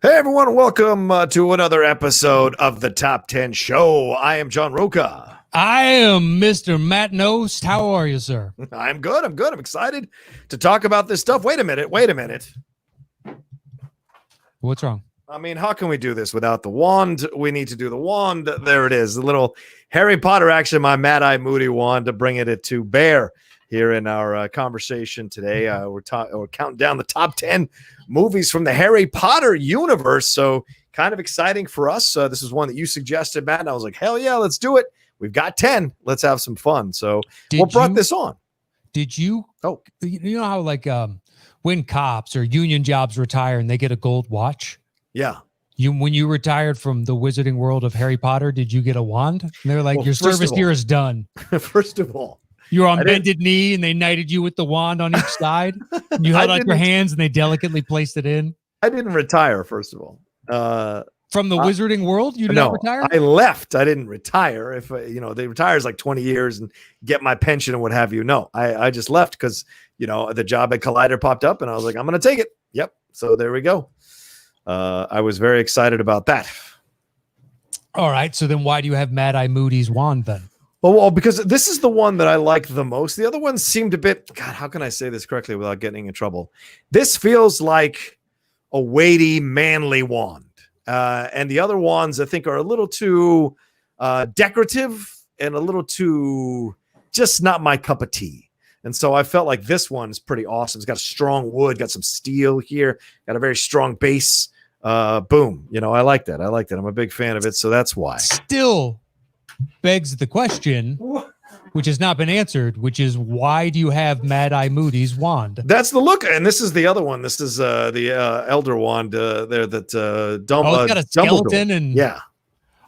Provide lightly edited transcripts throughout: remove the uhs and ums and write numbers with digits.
Hey everyone, welcome to another episode of the Top 10 Show. I am John Rocha. I am Mr. Matt Knost. How are you, sir? I'm good. I'm excited to talk about this stuff. Wait a minute. What's wrong? I mean, how can we do this without the wand? We need to do the wand. There it is. The little Harry Potter action, my Mad Eye Moody wand to bring it to bear here in our conversation today. We're counting down the top 10 movies from the Harry Potter universe. So kind of exciting for us. This is one that you suggested, Matt, and I was like, hell yeah, let's do it. We've got 10. Let's have some fun. So what brought this on? Did you? Oh, you know how like when cops or union jobs retire and they get a gold watch? Yeah. When you retired from the wizarding world of Harry Potter, did you get a wand? And they're like, your service here is done. First of all, you were on bended knee and they knighted you with the wand on each side. And you held out your hands and they delicately placed it in. I didn't retire, first of all. From the wizarding world, you did not retire? I left. I didn't retire. If they retire is like 20 years and get my pension and what have you. No, I just left because the job at Collider popped up and I was like, I'm going to take it. Yep. So there we go. I was very excited about that. All right. So then why do you have Mad Eye Moody's wand then? Well, because this is the one that I like the most. The other ones seemed a bit, God, how can I say this correctly without getting in trouble? This feels like a weighty, manly wand. And the other wands, I think, are a little too decorative and a little too just not my cup of tea. And so I felt like this one's pretty awesome. It's got a strong wood, got some steel here, got a very strong base. Boom. I like that. I'm a big fan of it. So that's why. Still begs the question, which has not been answered, which is why do you have Mad Eye Moody's wand? That's the look, and this is the other one. This is the Elder Wand there that it's got a skeleton Dumbledore. And yeah.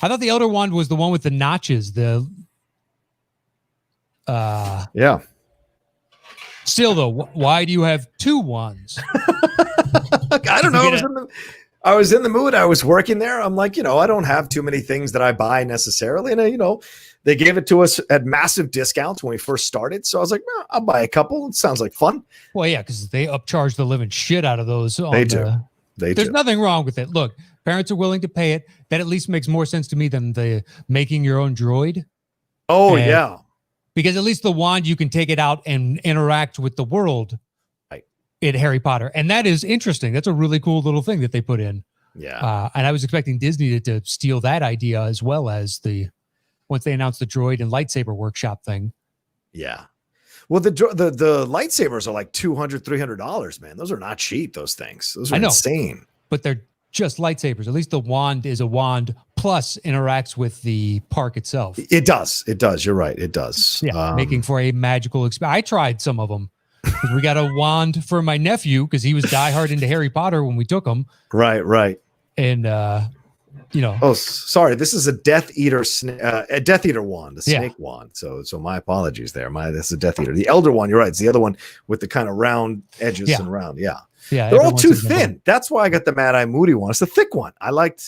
I thought the Elder Wand was the one with the notches. Yeah. Still though, why do you have two wands? I don't know. I was in the mood. I was working there. I'm like, I don't have too many things that I buy necessarily. And, they gave it to us at massive discounts when we first started. So I was like, I'll buy a couple. It sounds like fun. Well, yeah, because they upcharge the living shit out of those. They do. There's nothing wrong with it. Look, parents are willing to pay it. That at least makes more sense to me than the making your own droid. Oh, yeah. Because at least the wand, you can take it out and interact with the world. In Harry Potter. And that is interesting. That's a really cool little thing that they put in. Yeah. And I was expecting Disney to steal that idea as well as once they announced the droid and lightsaber workshop thing. Yeah. Well, the lightsabers are like $200, $300, man. Those are not cheap, those things. Those are insane. But they're just lightsabers. At least the wand is a wand plus interacts with the park itself. It does. You're right. It does. Yeah. Making for a magical experience. I tried some of them. We got a wand for my nephew because he was diehard into Harry Potter when we took him. Right. And Oh, sorry. This is a Death Eater wand, a snake wand. So my apologies there. This is a Death Eater. The Elder one, you're right. It's the other one with the kind of round edges and round. Yeah. They're all too thin. That's why I got the Mad Eye Moody one. It's the thick one. I like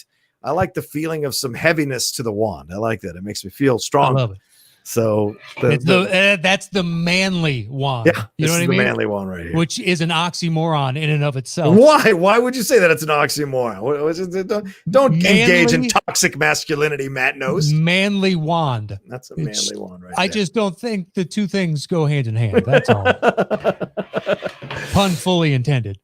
the feeling of some heaviness to the wand. I like that. It makes me feel strong. I love it. So that's the manly wand. Yeah, you know what I mean? The manly one right here, which is an oxymoron in and of itself. Why? Why would you say that it's an oxymoron? Don't engage in toxic masculinity, Matt Knost. Manly wand. That's a manly wand, right? I just don't think the two things go hand in hand. That's all. Pun fully intended.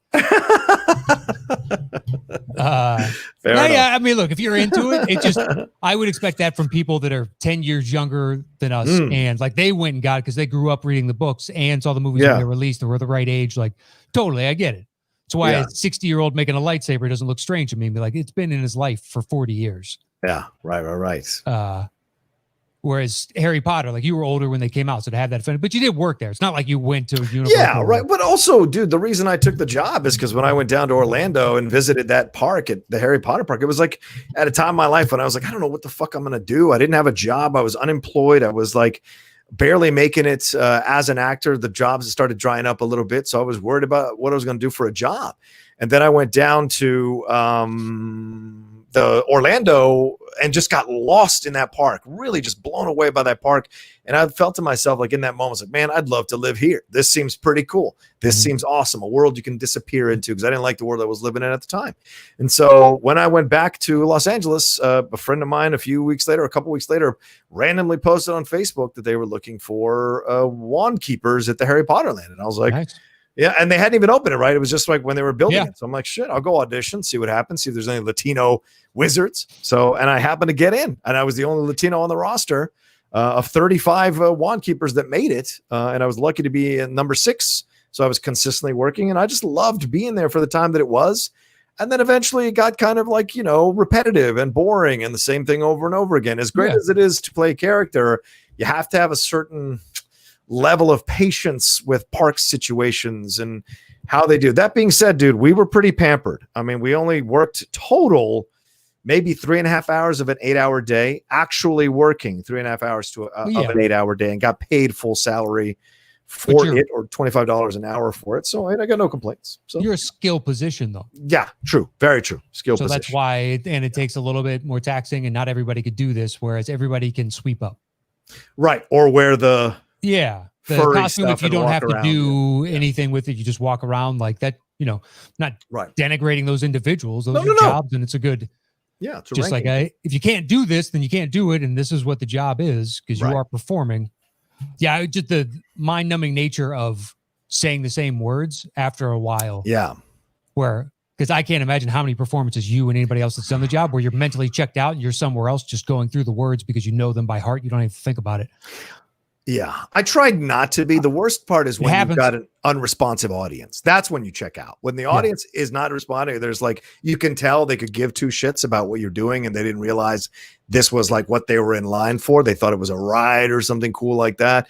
Yeah, I mean, look, if you're into it, I would expect that from people that are 10 years younger than us. And like they went and got it because they grew up reading the books and saw the movies when they were released. They were the right age. Like, totally, I get it. That's why a 60-year-old making a lightsaber doesn't look strange to me. Like, it's been in his life for 40 years. Yeah, right. Whereas Harry Potter, like you were older when they came out, so to have that fun, but you did work there. It's not like you went to Universal. Yeah, right. But also, dude, the reason I took the job is because when I went down to Orlando and visited that park at the Harry Potter park, it was like at a time in my life when I was like, I don't know what the fuck I'm gonna do. I didn't have a job. I was unemployed. I was like barely making it as an actor. The jobs started drying up a little bit, so I was worried about what I was gonna do for a job. And then I went down to the Orlando and just got lost in that park, really just blown away by that park. And I felt to myself, like in that moment, I was like, man, I'd love to live here. This seems pretty cool. This seems awesome. A world you can disappear into, because I didn't like the world I was living in at the time. And so when I went back to Los Angeles, a friend of mine a couple weeks later, randomly posted on Facebook that they were looking for wand keepers at the Harry Potter land. And I was like, nice. Yeah, and they hadn't even opened it, right? It was just like when they were building it. So I'm like, shit, I'll go audition, see what happens, see if there's any Latino wizards. So, and I happened to get in, and I was the only Latino on the roster of 35 wand keepers that made it. And I was lucky to be in number 6. So I was consistently working, and I just loved being there for the time that it was. And then eventually it got kind of like, repetitive and boring and the same thing over and over again. As great as it is to play a character, you have to have a certain level of patience with park situations and how they do. That being said, dude, we were pretty pampered. I mean, we only worked total maybe 3.5 hours of an 8-hour day, actually working 3.5 hours of an 8-hour day, and got paid full salary for it, or $25 an hour for it. So I got no complaints. So you're a skill position though. Yeah, true. Very true. Skill position. So that's why, and it takes a little bit more taxing, and not everybody could do this, whereas everybody can sweep up. Right. Or wear the costume, if you don't have to do anything with it, you just walk around like that, not denigrating those individuals. Those are jobs, and it's a good, it's just ranking. Like if you can't do this, then you can't do it. And this is what the job is, because you are performing. Yeah. Just the mind numbing nature of saying the same words after a while. Yeah. Because I can't imagine how many performances you and anybody else that's done the job where you're mentally checked out and you're somewhere else just going through the words because you know them by heart. You don't even think about it. Yeah, I tried not to be. The worst part is when you've got an unresponsive audience. That's when you check out. When the audience is not responding, there's like, you can tell they could give two shits about what you're doing, and they didn't realize this was like what they were in line for. They thought it was a ride or something cool like that.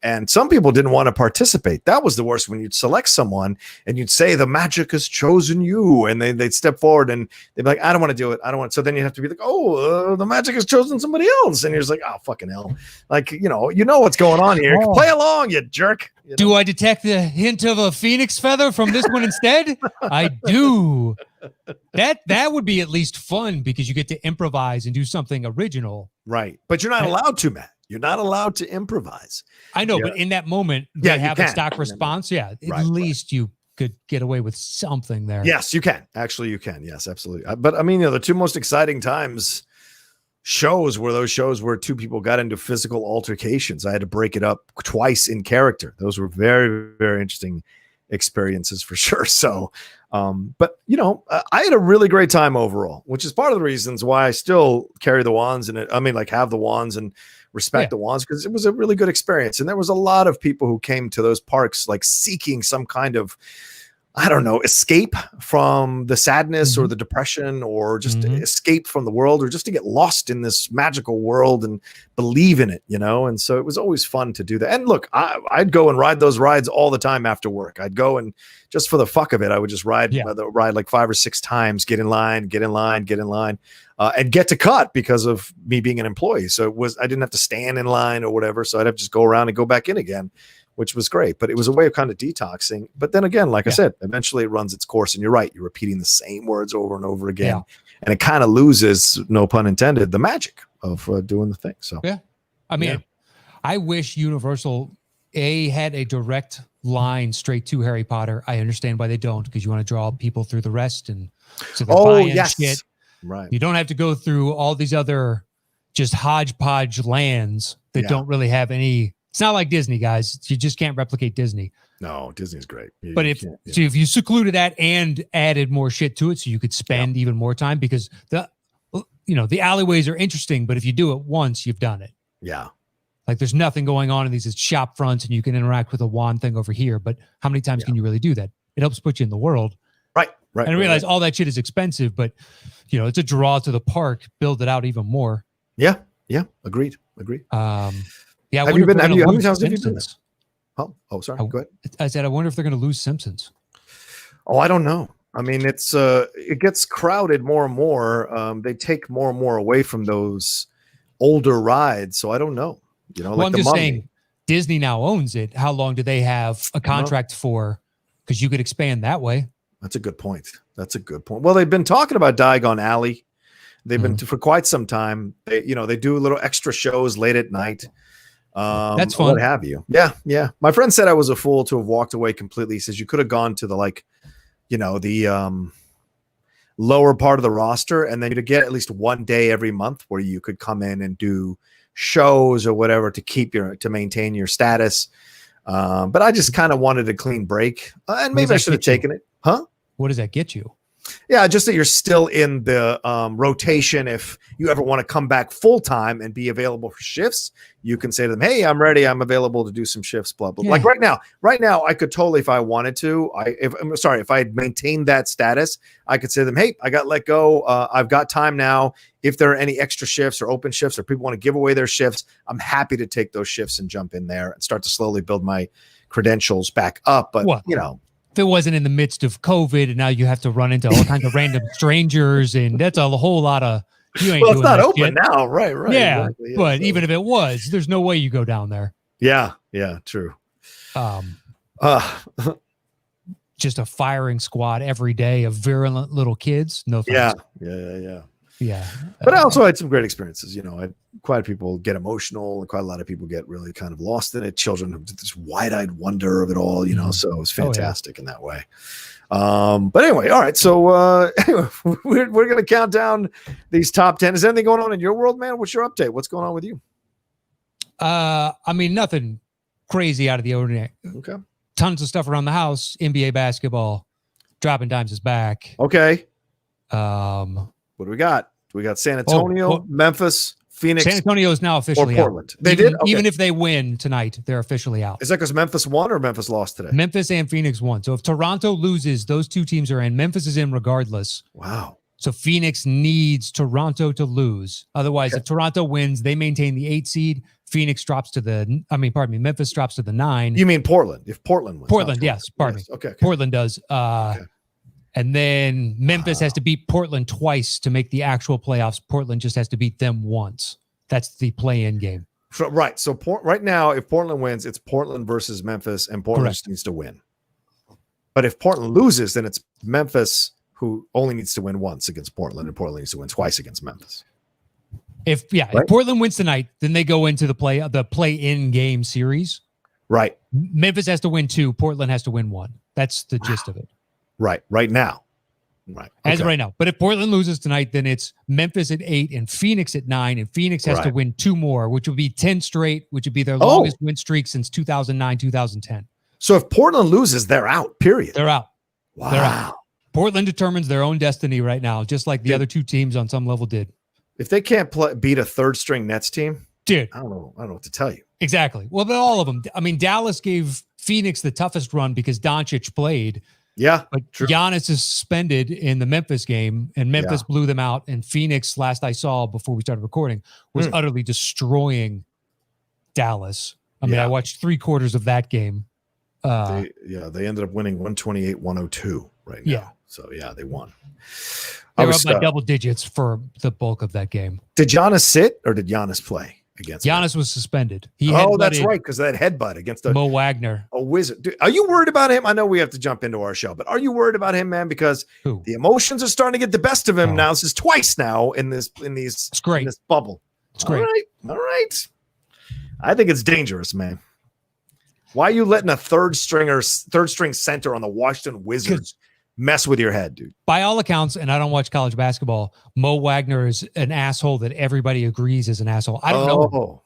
And some people didn't want to participate. That was the worst, when you'd select someone and you'd say, the magic has chosen you. And they'd step forward and they'd be like, I don't want to do it. I don't want. So then you have to be like, the magic has chosen somebody else. And you're just like, oh, fucking hell. Like, you know what's going on here. Play along, you jerk. Do I detect the hint of a phoenix feather from this one instead? I do. That would be at least fun, because you get to improvise and do something original. Right. But you're not allowed to, Matt. You're not allowed to improvise. I know, but in that moment, they have a stock response. Yeah. At least you could get away with something there. Yes, you can. Actually, you can. Yes, absolutely. But I mean, the two most exciting shows were those shows where two people got into physical altercations. I had to break it up twice in character. Those were very, very interesting experiences for sure. So, but I had a really great time overall, which is part of the reasons why I still carry the wands and have the wands and respect the wands, because it was a really good experience. And there was a lot of people who came to those parks like seeking some kind of, I don't know, escape from the sadness or the depression, or just escape from the world, or just to get lost in this magical world and believe in it, And so it was always fun to do that. And look, I'd go and ride those rides all the time after work. I'd go and just for the fuck of it, I would just ride like 5 or 6 times, get in line, and get to cut because of me being an employee. So I didn't have to stand in line or whatever. So I'd have to just go around and go back in again, which was great. But it was a way of kind of detoxing. But then again, like I said, eventually it runs its course, and you're right. You're repeating the same words over and over again. Yeah. And it kind of loses, no pun intended, the magic of doing the thing. So, I wish Universal had a direct line straight to Harry Potter. I understand why they don't, because you want to draw people through the rest. And so shit. Right. You don't have to go through all these other just hodgepodge lands that don't really have any. It's not like Disney, guys. You just can't replicate Disney. No, Disney's great. But if you secluded that and added more shit to it, so you could spend even more time, because the alleyways are interesting, but if you do it once, you've done it. Yeah. Like there's nothing going on in these shop fronts, and you can interact with a wand thing over here. But how many times can you really do that? It helps put you in the world. Right. And I realize all that shit is expensive, but it's a draw to the park. Build it out even more. Yeah. Yeah. Agreed. Yeah, how many times have you been there? Oh, sorry. Go ahead. I said, I wonder if they're going to lose Simpsons. Oh, I don't know. I mean, it gets crowded more and more. They take more and more away from those older rides. So I don't know. I'm just saying, Disney now owns it. How long do they have a contract for? Because you could expand that way. That's a good point. Well, they've been talking about Diagon Alley. They've been for quite some time. They do little extra shows late at night. That's fun. What have you? Yeah. My friend said I was a fool to have walked away completely. He says you could have gone to the lower part of the roster, and then you'd get at least one day every month where you could come in and do shows or whatever to maintain your status. But I just kind of wanted a clean break, and maybe I should have taken it. Huh? What does that get you? Yeah, just that you're still in the rotation. If you ever want to come back full time and be available for shifts, you can say to them, "Hey, I'm ready. I'm available to do some shifts." Blah blah. Yeah. Like right now, I could totally, if I wanted to. If I had maintained that status, I could say to them, "Hey, I got let go. I've got time now. If there are any extra shifts or open shifts, or people want to give away their shifts, I'm happy to take those shifts and jump in there and start to slowly build my credentials back up." But if it wasn't in the midst of COVID and now you have to run into all kinds of random strangers, and that's a whole lot of, you ain't well, doing it's not that open shit. now. Right. Yeah. Exactly. But even if it was, there's no way you go down there. Yeah. True. Just a firing squad every day of virulent little kids. No thanks. Yeah. But I also had some great experiences. Quite a people get emotional, and quite a lot of people get really kind of lost in it. Children have this wide-eyed wonder of it all, so it was fantastic in that way. But anyway, all right. So we're going to count down these top 10. Is anything going on in your world, man? What's your update? What's going on with you? Nothing crazy out of the ordinary. Okay. Tons of stuff around the house. NBA basketball, Dropping Dimes is back. Okay. What do we got? We got San Antonio, Memphis, Phoenix. San Antonio is now officially Portland. Out. Even if they win tonight, they're officially out. Is that because Memphis won or Memphis lost today? Memphis and Phoenix won. So if Toronto loses, those two teams are in. Memphis is in regardless. Wow. So Phoenix needs Toronto to lose. Otherwise, if Toronto wins, they maintain the 8 seed. Memphis drops to the 9. You mean Portland? If Portland wins. Portland, yes. Pardon me. Okay. Portland does. And then Memphis has to beat Portland twice to make the actual playoffs. Portland just has to beat them once. That's the play-in game. Right. So right now, if Portland wins, it's Portland versus Memphis, and Portland just needs to win. But if Portland loses, then it's Memphis who only needs to win once against Portland, and Portland needs to win twice against Memphis. If Portland wins tonight, then they go into the play-in game series. Right. Memphis has to win 2. Portland has to win 1. That's the gist of it. Right now. Right. As of right now. But if Portland loses tonight, then it's Memphis at 8 and Phoenix at 9. And Phoenix has to win 2 more, which would be 10 straight, which would be their longest win streak since 2009, 2010. So if Portland loses, they're out, period. They're out. Wow. They're out. Portland determines their own destiny right now, just like the other two teams on some level did. If they can't beat a third-string Nets team, dude, I don't know what to tell you. Exactly. Well, but all of them. I mean, Dallas gave Phoenix the toughest run because Doncic played. Yeah, but true. Giannis is suspended in the Memphis game, and Memphis blew them out. And Phoenix, last I saw before we started recording, was utterly destroying Dallas. I mean, I watched 3/4 of that game. They ended up winning 128-102 right now. Yeah. So they won. They were up by double digits for the bulk of that game. Did Giannis sit or did Giannis play against? Giannis was suspended. That's right, because that headbutt against Mo Wagner, a wizard. Dude, are you worried about him? I know we have to jump into our show, but are you worried about him, man? Because the emotions are starting to get the best of him now. This is twice now in this bubble. It's great. All right. I think it's dangerous, man. Why are you letting a third string center on the Washington Wizards mess with your head, dude? By all accounts, and I don't watch college basketball, Mo Wagner is an asshole that everybody agrees is an asshole. I don't know him.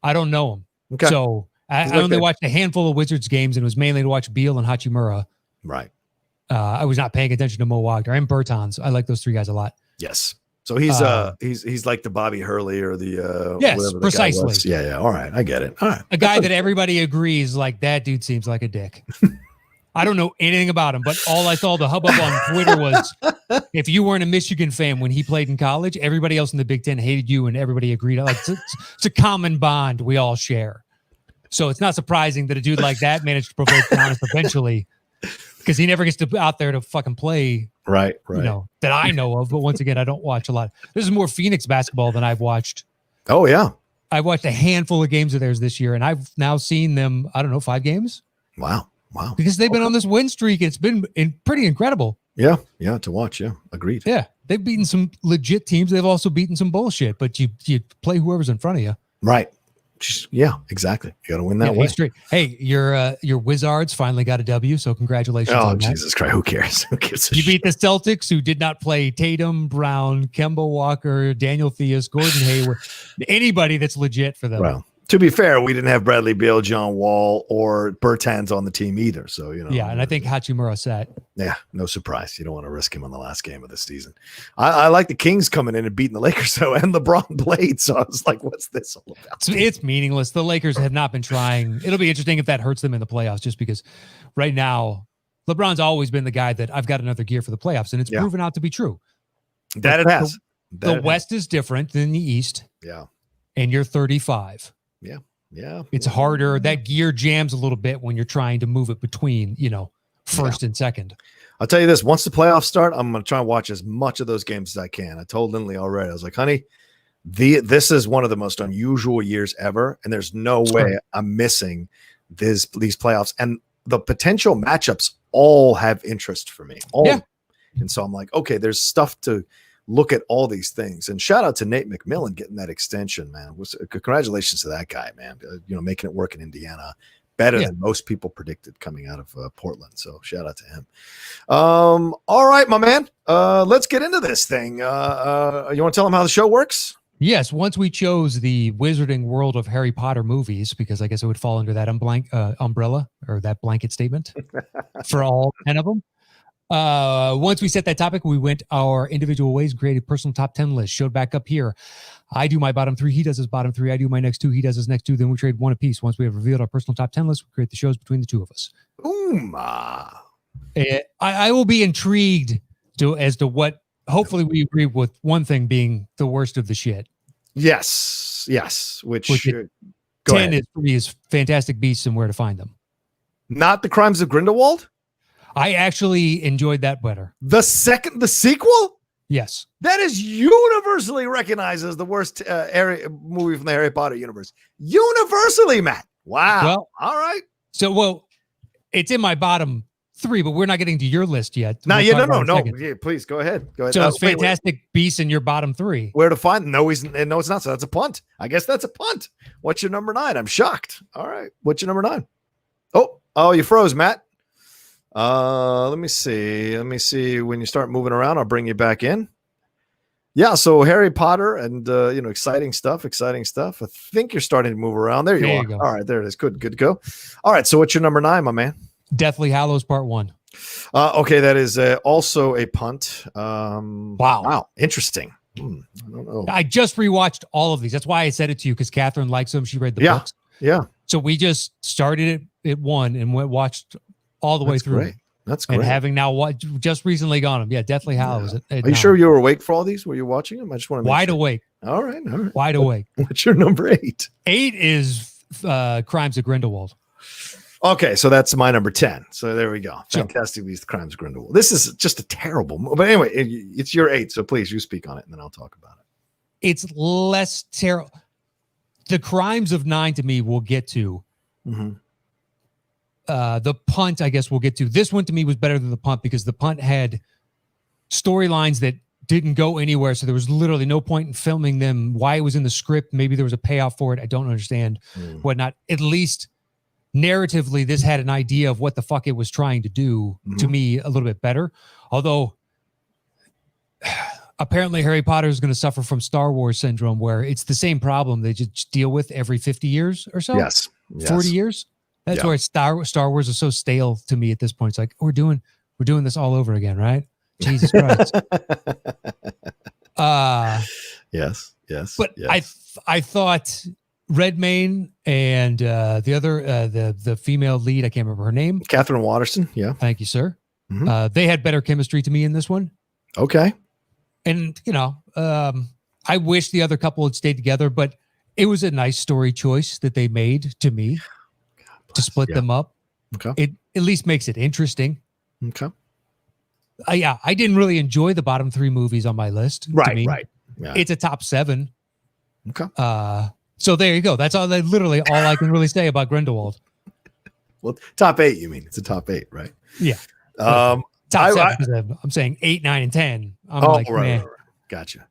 I don't know him. Okay. So I only watched a handful of Wizards games, and it was mainly to watch Beal and Hachimura. Right. I was not paying attention to Mo Wagner and Bertans. I like those three guys a lot. Yes. So he's like the Bobby Hurley or the yes, precisely. Yeah. All right, I get it. All right, a guy that everybody agrees like that dude seems like a dick. I don't know anything about him, but all I saw the hubbub on Twitter was if you weren't a Michigan fan when he played in college, everybody else in the Big Ten hated you, and everybody agreed. Like it's a common bond we all share. So it's not surprising that a dude like that managed to provoke Giannis eventually, because he never gets to out there to fucking play. Right. You know, that I know of. But once again, I don't watch a lot. This is more Phoenix basketball than I've watched. Oh, yeah. I've watched a handful of games of theirs this year, and I've now seen them, I don't know, 5 games? Wow. Wow. Because they've been on this win streak. It's been pretty incredible. Yeah. Yeah. To watch. Yeah. Agreed. Yeah. They've beaten some legit teams. They've also beaten some bullshit, but you play whoever's in front of you. Right. Yeah, exactly. You got to win that way. Hey, your Wizards finally got a W, so congratulations. Oh, Jesus Christ. Who cares? Who gives a You shit? beat the Celtics, who did not play Tatum, Brown, Kemba Walker, Daniel Theus, Gordon Hayward, anybody that's legit for them. Well, to be fair, we didn't have Bradley Beal, John Wall, or Bertans on the team either. So, Yeah, and I think Hachimura sat. Yeah, no surprise. You don't want to risk him on the last game of the season. I like the Kings coming in and beating the Lakers, though, and LeBron played. So I was like, what's this all about? It's meaningless. The Lakers have not been trying. It'll be interesting if that hurts them in the playoffs, just because right now, LeBron's always been the guy that I've got another gear for the playoffs, and it's proven out to be true. That it has. The West is different than the East. Yeah. And you're 35. Yeah. Yeah. It's harder. That gear jams a little bit when you're trying to move it between, first and second. I'll tell you this, once the playoffs start, I'm going to try and watch as much of those games as I can. I told Lindley already, I was like, honey, this is one of the most unusual years ever, and there's no way I'm missing these playoffs. And the potential matchups all have interest for me. And so I'm like, okay, there's stuff to look at all these things. And shout out to Nate McMillan getting that extension, man. Congratulations to that guy, man. Making it work in Indiana better than most people predicted coming out of Portland. So shout out to him. All right, my man. Let's get into this thing. You want to tell them how the show works? Yes. Once we chose the Wizarding World of Harry Potter movies, because I guess it would fall under that umbrella or that blanket statement for all 10 of them. Once we set that topic, we went our individual ways, created personal top 10 list, showed back up here. I do my bottom 3. He does his bottom 3. I do my next 2. He does his next 2. Then we trade 1 apiece. Once we have revealed our personal top 10 list, we create the shows between the 2 of us. I will be intrigued as to what, hopefully we agree with one thing being the worst of the shit. Yes. Which 10 is for me is Fantastic Beasts and Where to Find Them. Not The Crimes of Grindelwald? I actually enjoyed that better. The sequel? Yes. That is universally recognized as the worst movie from the Harry Potter universe. Universally, Matt. Wow. Well, all right. So, it's in my bottom 3, but we're not getting to your list yet. No. Yeah, please go ahead. So it's Fantastic Beasts in your bottom 3. Where to find? No, it's not. So that's a punt. I guess that's a punt. What's your number 9? I'm shocked. All right. What's your number 9? Oh, you froze, Matt. Let me see. When you start moving around, I'll bring you back in. Yeah, so Harry Potter and exciting stuff. I think you're starting to move around. There you go. All right, there it is. Good to go. All right, so what's your number 9, my man? Deathly Hallows Part 1. Okay, that is also a punt. Wow. Interesting. I don't know. I just rewatched all of these. That's why I said it to you, because Catherine likes them. She read the books. Yeah. So we just started it at 1 and watched all the way through. Great. That's great. And having now just recently gone them. Yeah, Deathly Hallows. Are you sure you were awake for all these? Were you watching them? I just want to wide awake. All right. Wide awake. What's your number 8? 8 is Crimes of Grindelwald. Okay, so that's my number 10. So there we go. Fantastic Beasts, Crimes of Grindelwald. This is just a terrible movie. But anyway, it's your 8, so please, you speak on it, and then I'll talk about it. It's less terrible. The Crimes of 9 to me we'll get to. Mm-hmm. The punt, I guess we'll get to. This one to me was better than the punt because the punt had storylines that didn't go anywhere. So there was literally no point in filming them. Why it was in the script. Maybe there was a payoff for it. I don't understand whatnot. At least narratively, this had an idea of what the fuck it was trying to do to me a little bit better. Although apparently Harry Potter is going to suffer from Star Wars syndrome where it's the same problem they just deal with every 50 years or so. Yes. 40 years. That's why Star Wars is so stale to me at this point. It's like, we're doing this all over again, right? Jesus Christ. Yes. But yes. I thought Redmayne and the other the female lead, I can't remember her name. Catherine Watterson. Yeah. Thank you, sir. They had better chemistry to me in this one. Okay. And I wish the other couple had stayed together, but it was a nice story choice that they made to me. To split them up. Okay. It at least makes it interesting. Okay. I didn't really enjoy the bottom 3 movies on my list. Right. Yeah. It's a top 7. Okay. So there you go. That's literally all I can really say about Grindelwald. Well, top 8, you mean? It's a top 8, right? Yeah. Top 7, because I'm saying 8, 9, and 10. I'm right. Gotcha.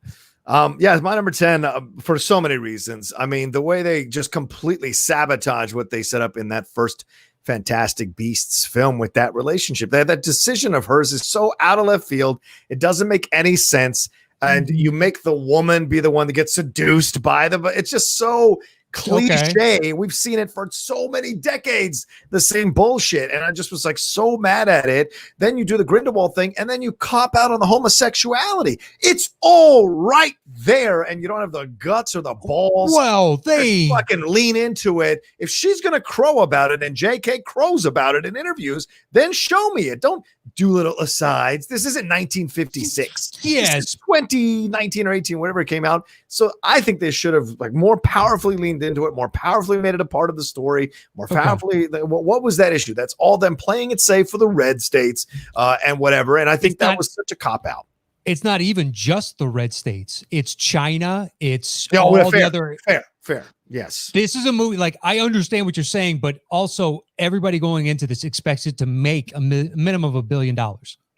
Yeah, it's my number 10 for so many reasons. I mean, the way they just completely sabotage what they set up in that first Fantastic Beasts film with that relationship. That decision of hers is so out of left field. It doesn't make any sense. And you make the woman be the one that gets seduced by them. But it's just so cliche. Okay. We've seen it for so many decades, the same bullshit. And I just was like so mad at it. Then you do the Grindelwald thing, and then you cop out on the homosexuality. It's all right there, and you don't have the guts or the balls. Well, they fucking lean into it. If she's gonna crow about it, and JK crows about it in interviews, then show me it. Don't do little asides. This isn't 1956. Yes, this is 2019 or 18, whatever it came out. So I think they should have like more powerfully leaned into it, more powerfully made it a part of the story, more powerfully. What was that issue? That's all them playing it safe for the red states and whatever. And I think that was such a cop out. It's not even just the red states. It's China. It's all the other. Fair. Yes. This is a movie. Like, I understand what you're saying, but also everybody going into this expects it to make a minimum of $1 billion.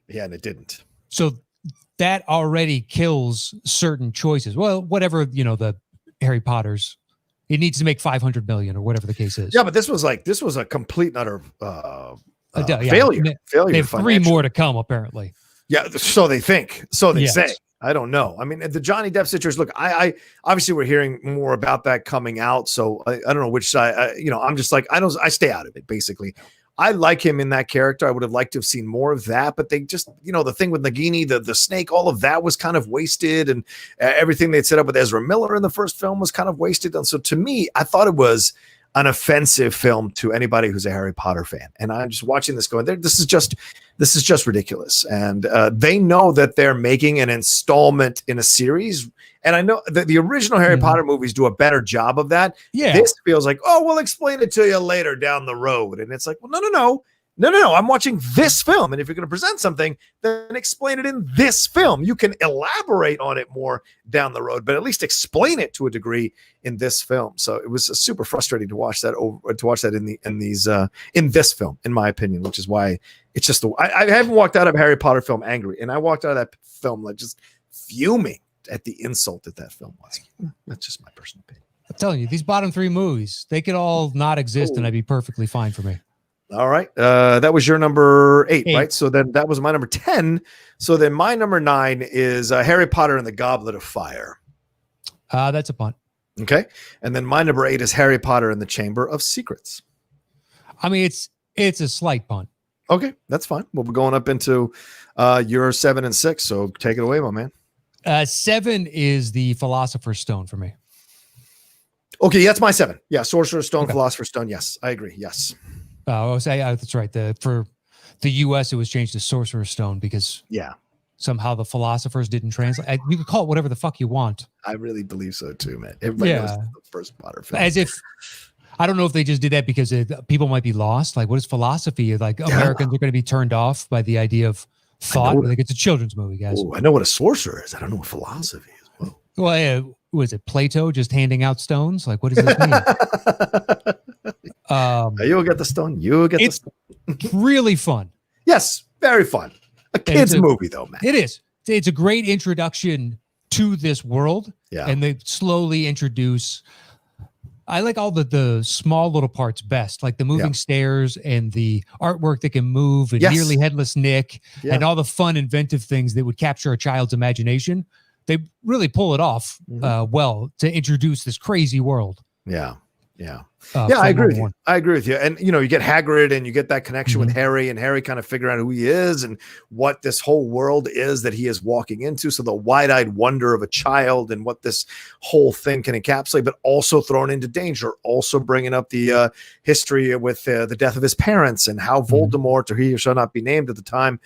Yeah, and it didn't. So that already kills certain choices. Well, whatever, the Harry Potter's, it needs to make 500 million or whatever the case is. Yeah, but this was a complete and utter failure. They have 3 more to come, apparently. Yeah, so they think. So they say. I don't know. I mean, the Johnny Depp situation. Look, I obviously we're hearing more about that coming out. So I don't know which side. I'm just like I stay out of it. Basically, I like him in that character. I would have liked to have seen more of that, but they just the thing with Nagini, the snake, all of that was kind of wasted, and everything they'd set up with Ezra Miller in the first film was kind of wasted. And so to me, I thought it was an offensive film to anybody who's a Harry Potter fan. And I'm just watching this going, this is just ridiculous. And they know that they're making an installment in a series. And I know that the original Harry Potter movies do a better job of that. Yeah. This feels like, we'll explain it to you later down the road. And it's like, well, no. I'm watching this film. And if you're going to present something, then explain it in this film. You can elaborate on it more down the road, but at least explain it to a degree in this film. So it was super frustrating to watch that in this film, in my opinion, which is why it's just I haven't walked out of a Harry Potter film angry, and I walked out of that film like just fuming at the insult that film was. That's just my personal opinion. I'm telling you, these bottom 3 movies, they could all not exist, and I'd be perfectly fine for me. All right. That was your number 8, right? So then that was my number 10. So then my number 9 is Harry Potter and the Goblet of Fire. That's a punt. Okay. And then my number 8 is Harry Potter and the Chamber of Secrets. I mean, it's a slight punt. Okay. That's fine. Well, we're going up into your 7 and 6. So take it away, my man. 7 is the Philosopher's Stone for me. Okay. That's my 7. Yeah. Sorcerer's Stone, Philosopher's Stone. Yes. I agree. Yes. That's right. For the U.S., it was changed to Sorcerer's Stone because somehow the philosophers didn't translate. You could call it whatever the fuck you want. I really believe so too, man. Everybody knows the first Potter film. As if I don't know if they just did that because people might be lost. Like, what is philosophy? Like, Americans are going to be turned off by the idea of thought. Like, it's a children's movie, guys. I know what a sorcerer is. I don't know what philosophy is. Well, was it Plato just handing out stones? Like, what does this mean? You'll get the stone. You'll get the stone. Really fun. Yes, very fun. A kid's movie, though, man. It is. It's a great introduction to this world. Yeah. And they slowly introduce. I like all the small little parts best, like the moving stairs and the artwork that can move and nearly headless Nick and all the fun, inventive things that would capture a child's imagination. They really pull it off well to introduce this crazy world. Yeah. I agree with you. I agree with you. And, you get Hagrid and you get that connection with Harry, and Harry kind of figure out who he is and what this whole world is that he is walking into. So the wide-eyed wonder of a child and what this whole thing can encapsulate, but also thrown into danger, also bringing up the history with the death of his parents and how Voldemort, or he shall not be named at the time,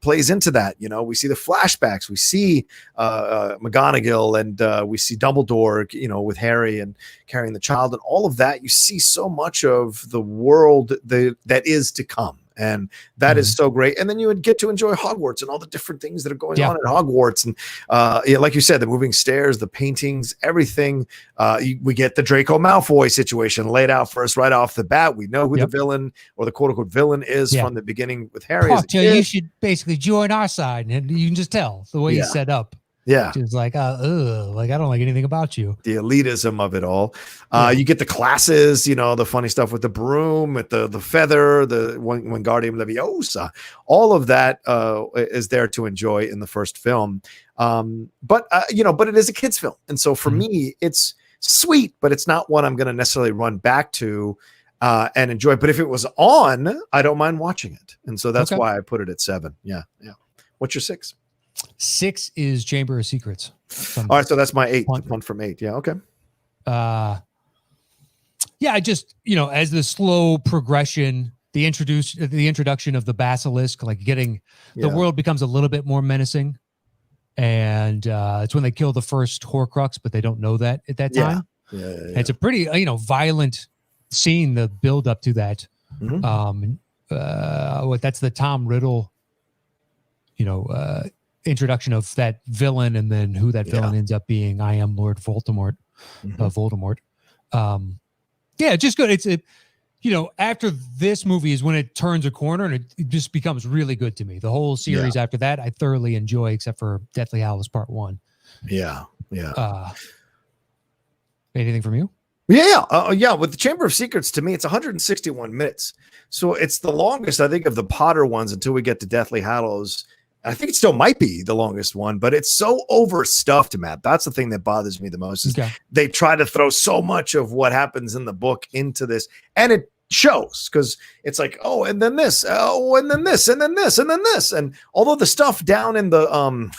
plays into that. We see the flashbacks. We see McGonagall and we see Dumbledore, with Harry and carrying the child, and all of that. You see so much of the world that is to come. and that is so great. And then you would get to enjoy Hogwarts and all the different things that are going on at Hogwarts, and like you said, the moving stairs, the paintings, everything. We get the Draco Malfoy situation laid out for us right off the bat. We know who the villain or the quote unquote villain is from the beginning with Harry. Potter, you should basically join our side, and you can just tell the way he's set up. Yeah, it's like, like I don't like anything about you. The elitism of it all. You get the classes, the funny stuff with the broom, with the feather, the Wingardium Leviosa. All of that is there to enjoy in the first film. But it is a kids' film, and so for me, it's sweet, but it's not one I'm going to necessarily run back to and enjoy. But if it was on, I don't mind watching it, and so that's why I put it at 7. Yeah. What's your 6? 6 is Chamber of Secrets. All right, so that's my 8. One from 8. Yeah, okay. I just as the slow progression, the introduction of the basilisk, like getting the world becomes a little bit more menacing, and it's when they kill the first Horcrux, but they don't know that at that time. It's a pretty violent scene. The build up to that. That's the Tom Riddle. Introduction of that villain, and then who that villain ends up being. I am Lord Voldemort. Voldemort. Just good. It's after this movie is when it turns a corner, and it just becomes really good to me. The whole series after that, I thoroughly enjoy, except for Deathly Hallows Part 1. Anything from you? With the Chamber of Secrets, to me, it's 161 minutes. So it's the longest, I think, of the Potter ones until we get to Deathly Hallows. I think it still might be the longest one, but it's so overstuffed, Matt. That's the thing that bothers me the most. Is they try to throw so much of what happens in the book into this, and it shows, because it's like, and then this, and then this, and then this, and then this. And although the stuff down in the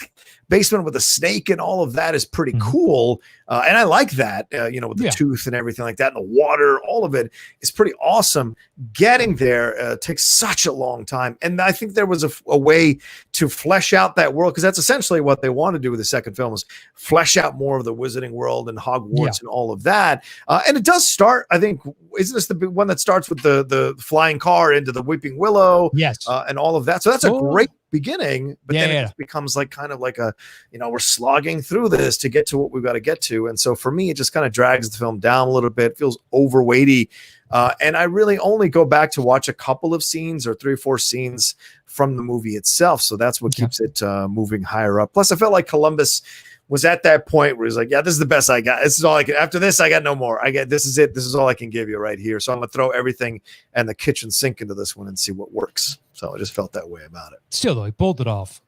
basement with the snake and all of that is pretty cool, and I like that, with the tooth and everything like that, and the water, all of it is pretty awesome. Getting there takes such a long time, and I think there was a way to flesh out that world, because that's essentially what they want to do with the second film, is flesh out more of the Wizarding World and Hogwarts and all of that. And it does start, I think, isn't this the one that starts with the flying car into the Weeping Willow? Yes, and all of that. So that's a great beginning, but then it becomes like kind of like a, we're slogging through this to get to what we've got to get to. And so for me, it just kind of drags the film down a little bit. It feels overweighty. And I really only go back to watch a couple of scenes, or 3 or 4 scenes from the movie itself. So that's what keeps it moving higher up. Plus, I felt like Columbus was at that point where he's like, this is the best I got. This is all I can. After this, I got no more. This is it. This is all I can give you right here. So I'm going to throw everything and the kitchen sink into this one and see what works. So I just felt that way about it. Still, though, he pulled it off.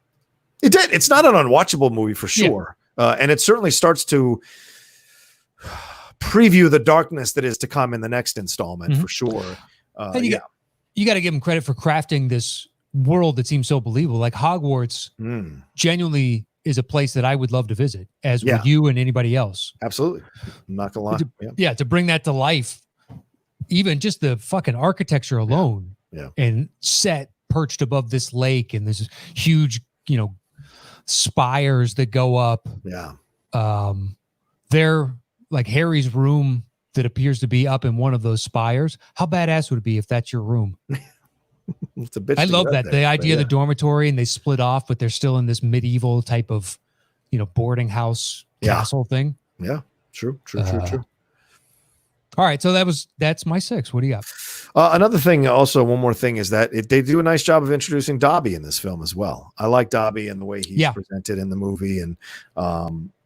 It did. It's not an unwatchable movie for sure. And it certainly starts to preview the darkness that is to come in the next installment for sure. You got to give him credit for crafting this world that seems so believable. Like Hogwarts genuinely is a place that I would love to visit, as would you and anybody else. Absolutely. I'm not gonna lie. To bring that to life, even just the fucking architecture alone and set perched above this lake, and there's huge, spires that go up. They're like Harry's room that appears to be up in one of those spires. How badass would it be if that's your room? It's a bitch. I love that. The idea of the dormitory, and they split off, but they're still in this medieval type of, boarding house castle thing. Yeah. True. All right. So that's my 6. What do you got? Another thing, also, one more thing, is that they do a nice job of introducing Dobby in this film as well. I like Dobby and the way he's presented in the movie, and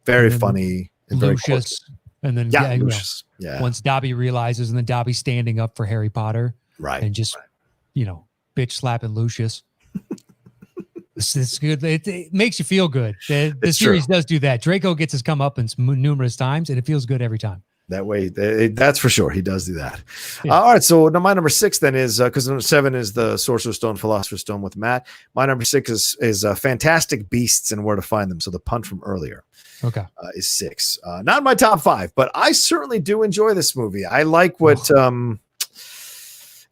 very funny. And Lucius. And then Lucius. Once Dobby realizes, and then Dobby standing up for Harry Potter. Right. And just, bitch slapping Lucius. It's good. It makes you feel good. The series does do that. Draco gets his comeuppance numerous times, and it feels good every time. That way, that's for sure. He does do that. All right. So my number 6 then is, because number 7 is the Sorcerer's Stone, Philosopher's Stone with Matt. My number 6 is Fantastic Beasts and Where to Find Them. So the pun from earlier. Okay. Is 6. Not my top 5, but I certainly do enjoy this movie. I like what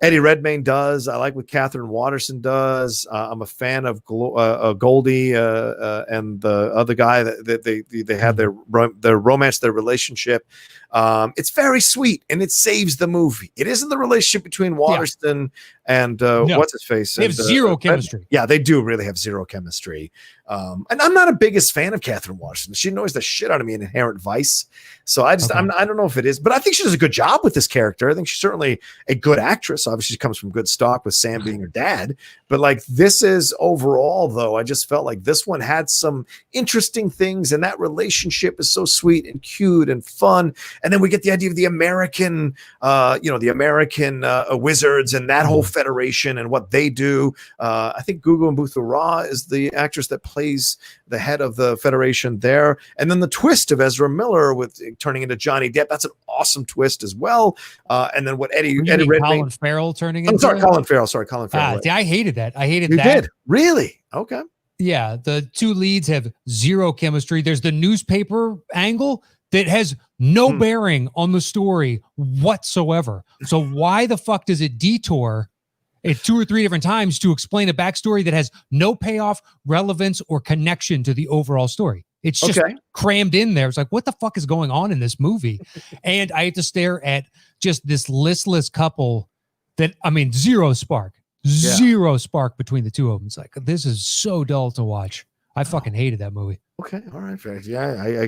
Eddie Redmayne does. I like what Catherine Watterson does. I'm a fan of Goldie and the other guy that they had their romance, their relationship. It's very sweet and it saves the movie. It isn't the relationship between Waterston and what's his face. They have zero chemistry. Yeah, they do really have zero chemistry. And I'm not a biggest fan of Catherine Waterston. She annoys the shit out of me in Inherent Vice. So I don't know if it is, but I think she does a good job with this character. I think she's certainly a good actress. Obviously, she comes from good stock with Sam being her dad. But like this is overall, though, I just felt like this one had some interesting things, and that relationship is so sweet and cute and fun. And then we get the idea of the American, wizards and that whole federation and what they do. I think Gugu Mbatha-Raw is the actress that plays the head of the federation there. And then the twist of Ezra Miller with turning into Johnny Depp. That's an awesome twist as well. And then what Eddie Redmayne, Colin Farrell turning into. Colin Farrell. Sorry, Colin Farrell. I hated that. You did? Really? Okay. Yeah, the two leads have zero chemistry. There's the newspaper angle that has no bearing on the story whatsoever. So why the fuck does it detour it 2 or 3 different times to explain a backstory that has no payoff, relevance, or connection to the overall story? It's just crammed in there. It's like, what the fuck is going on in this movie? And I had to stare at just this listless couple that, I mean, zero spark between the two of them. It's like, this is so dull to watch. I fucking hated that movie. Okay. All right. Fair. Yeah.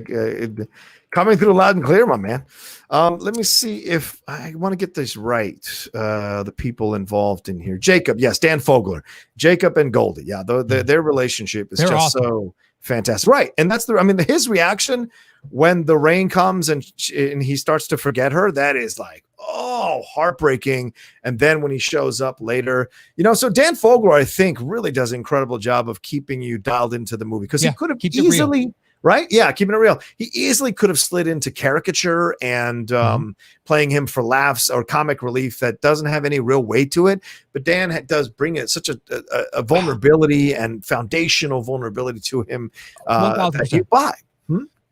Coming through loud and clear, my man. Let me see if I want to get this right. The people involved in here. Jacob. Yes. Dan Fogler, Jacob and Goldie. Yeah. Their relationship is just awesome. So fantastic. Right. And that's his reaction when the rain comes and he starts to forget her, that is like, heartbreaking. And then when he shows up later, so Dan Fogler, I think, really does an incredible job of keeping you dialed into the movie, because he could have easily, right? Yeah, keeping it real. He easily could have slid into caricature and playing him for laughs or comic relief that doesn't have any real weight to it. But Dan does bring it such a vulnerability and foundational vulnerability to him that you buy.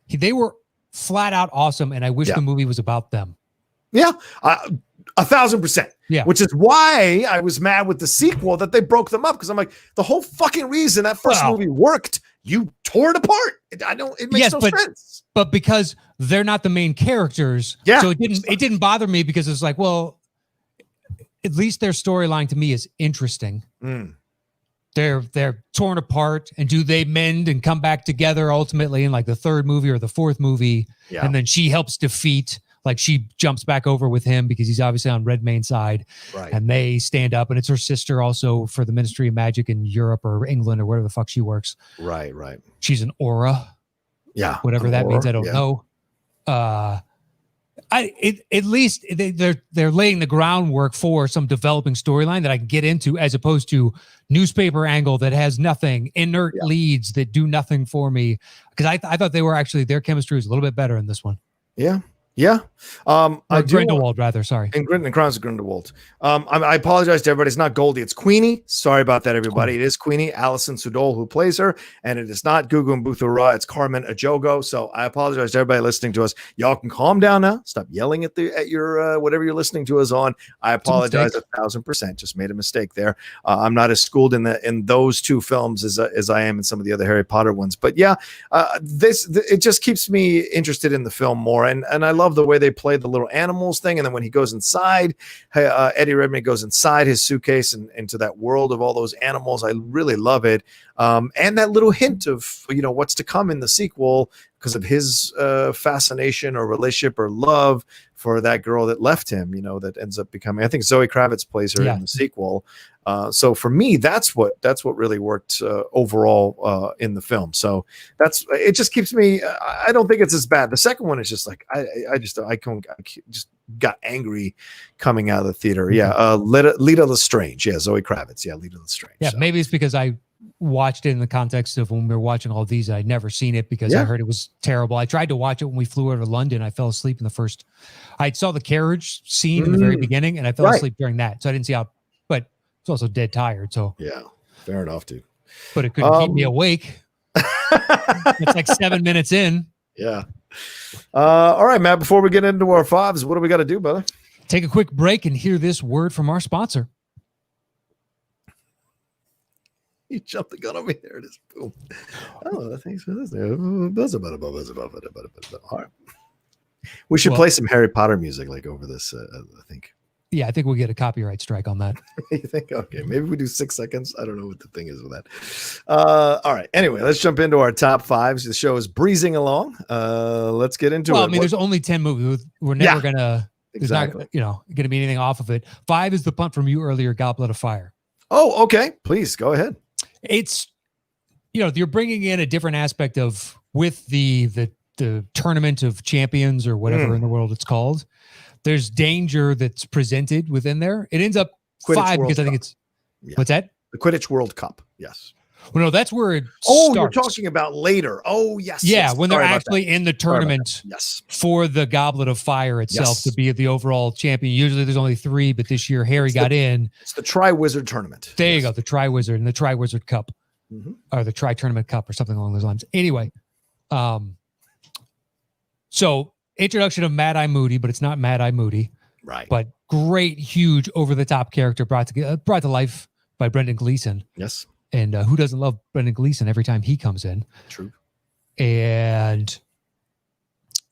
They were flat out awesome, and I wish the movie was about them. Yeah, 1,000%. Yeah, which is why I was mad with the sequel that they broke them up, because I'm like, the whole fucking reason that first movie worked, you tore it apart. It makes no sense. But because they're not the main characters, so it didn't bother me, because it's like, well, at least their storyline to me is interesting. They're torn apart, and do they mend and come back together ultimately in like the third movie or the fourth movie? Yeah. And then she helps defeat, like she jumps back over with him because he's obviously on Redmayne's side, right? And they stand up, and it's her sister also for the Ministry of Magic in Europe or England or wherever the fuck she works. Right. She's an aura. Yeah. Whatever that means, I don't know. At least they're laying the groundwork for some developing storyline that I can get into, as opposed to newspaper angle that has nothing, inert leads that do nothing for me. Because I thought they were actually, their chemistry was a little bit better in this one. Yeah. Grindelwald, rather. Sorry. And Crowns of Grindelwald. I apologize to everybody. It's not Goldie. It's Queenie. Sorry about that, everybody. It is Queenie, Alison Sudol, who plays her. And it is not Gugu Mbatha-Raw. It's Carmen Ejogo. So I apologize to everybody listening to us. Y'all can calm down now. Stop yelling at your whatever you're listening to us on. I apologize 1,000%. Just made a mistake there. I'm not as schooled in those two films as I am in some of the other Harry Potter ones. But yeah, it just keeps me interested in the film more. And I love the way they play the little animals thing. And then when he goes inside, Eddie Redmayne goes inside his suitcase and into that world of all those animals. I really love it. And that little hint of, what's to come in the sequel because of his fascination or relationship or love for that girl that left him, that ends up becoming, I think Zoe Kravitz plays her in the sequel. So for me, that's what really worked overall in the film. So it just keeps me, I don't think it's as bad. The second one is just like, I just got angry coming out of the theater. Yeah. Lita Lestrange. Yeah. Zoe Kravitz. Yeah. Lita Lestrange. Yeah. So. Maybe it's because I watched it in the context of when we were watching all these, I'd never seen it because I heard it was terrible. I tried to watch it when we flew over to London. I fell asleep in the first, I saw the carriage scene in the very beginning, and I fell asleep during that. So I didn't see how, but it's also dead tired. So yeah, fair enough, dude. But it couldn't keep me awake. It's like 7 minutes in. Yeah. All right, Matt, before we get into our fives, what do we got to do, brother? Take a quick break and hear this word from our sponsor. You jumped the gun on me. There it is. Boom. Oh, thanks for this. All right. We should play some Harry Potter music like over this. I think. Yeah, I think we'll get a copyright strike on that. You think? Okay, maybe we do 6 seconds. I don't know what the thing is with that. All right. Anyway, let's jump into our top fives. The show is breezing along. Let's get into it. Well, I mean, there's only 10 movies. We're never gonna. Exactly. There's not, gonna be anything off of it. 5 is the punt from you earlier, Goblet of Fire. Oh, okay. Please go ahead. It's, you're bringing in a different aspect of with the tournament of champions or whatever in the world it's called. There's danger that's presented within there. It ends up Quidditch 5 World because I think Cup. it's what's that? The Quidditch World Cup. Yes. Well, no, that's where it starts. You're talking about later. Oh, yes. Yeah, yes. when they're actually in the tournament for the Goblet of Fire itself to be the overall champion. Usually there's only 3, but this year Harry got in. It's the Tri-Wizard Tournament. There you go, the Tri-Wizard and the Tri-Wizard Cup. Or the Tri-Tournament Cup or something along those lines. Anyway, so introduction of Mad-Eye Moody, but it's not Mad-Eye Moody. Right. But great, huge, over-the-top character brought to life by Brendan Gleeson. Yes. And who doesn't love Brendan Gleeson every time he comes in? True. And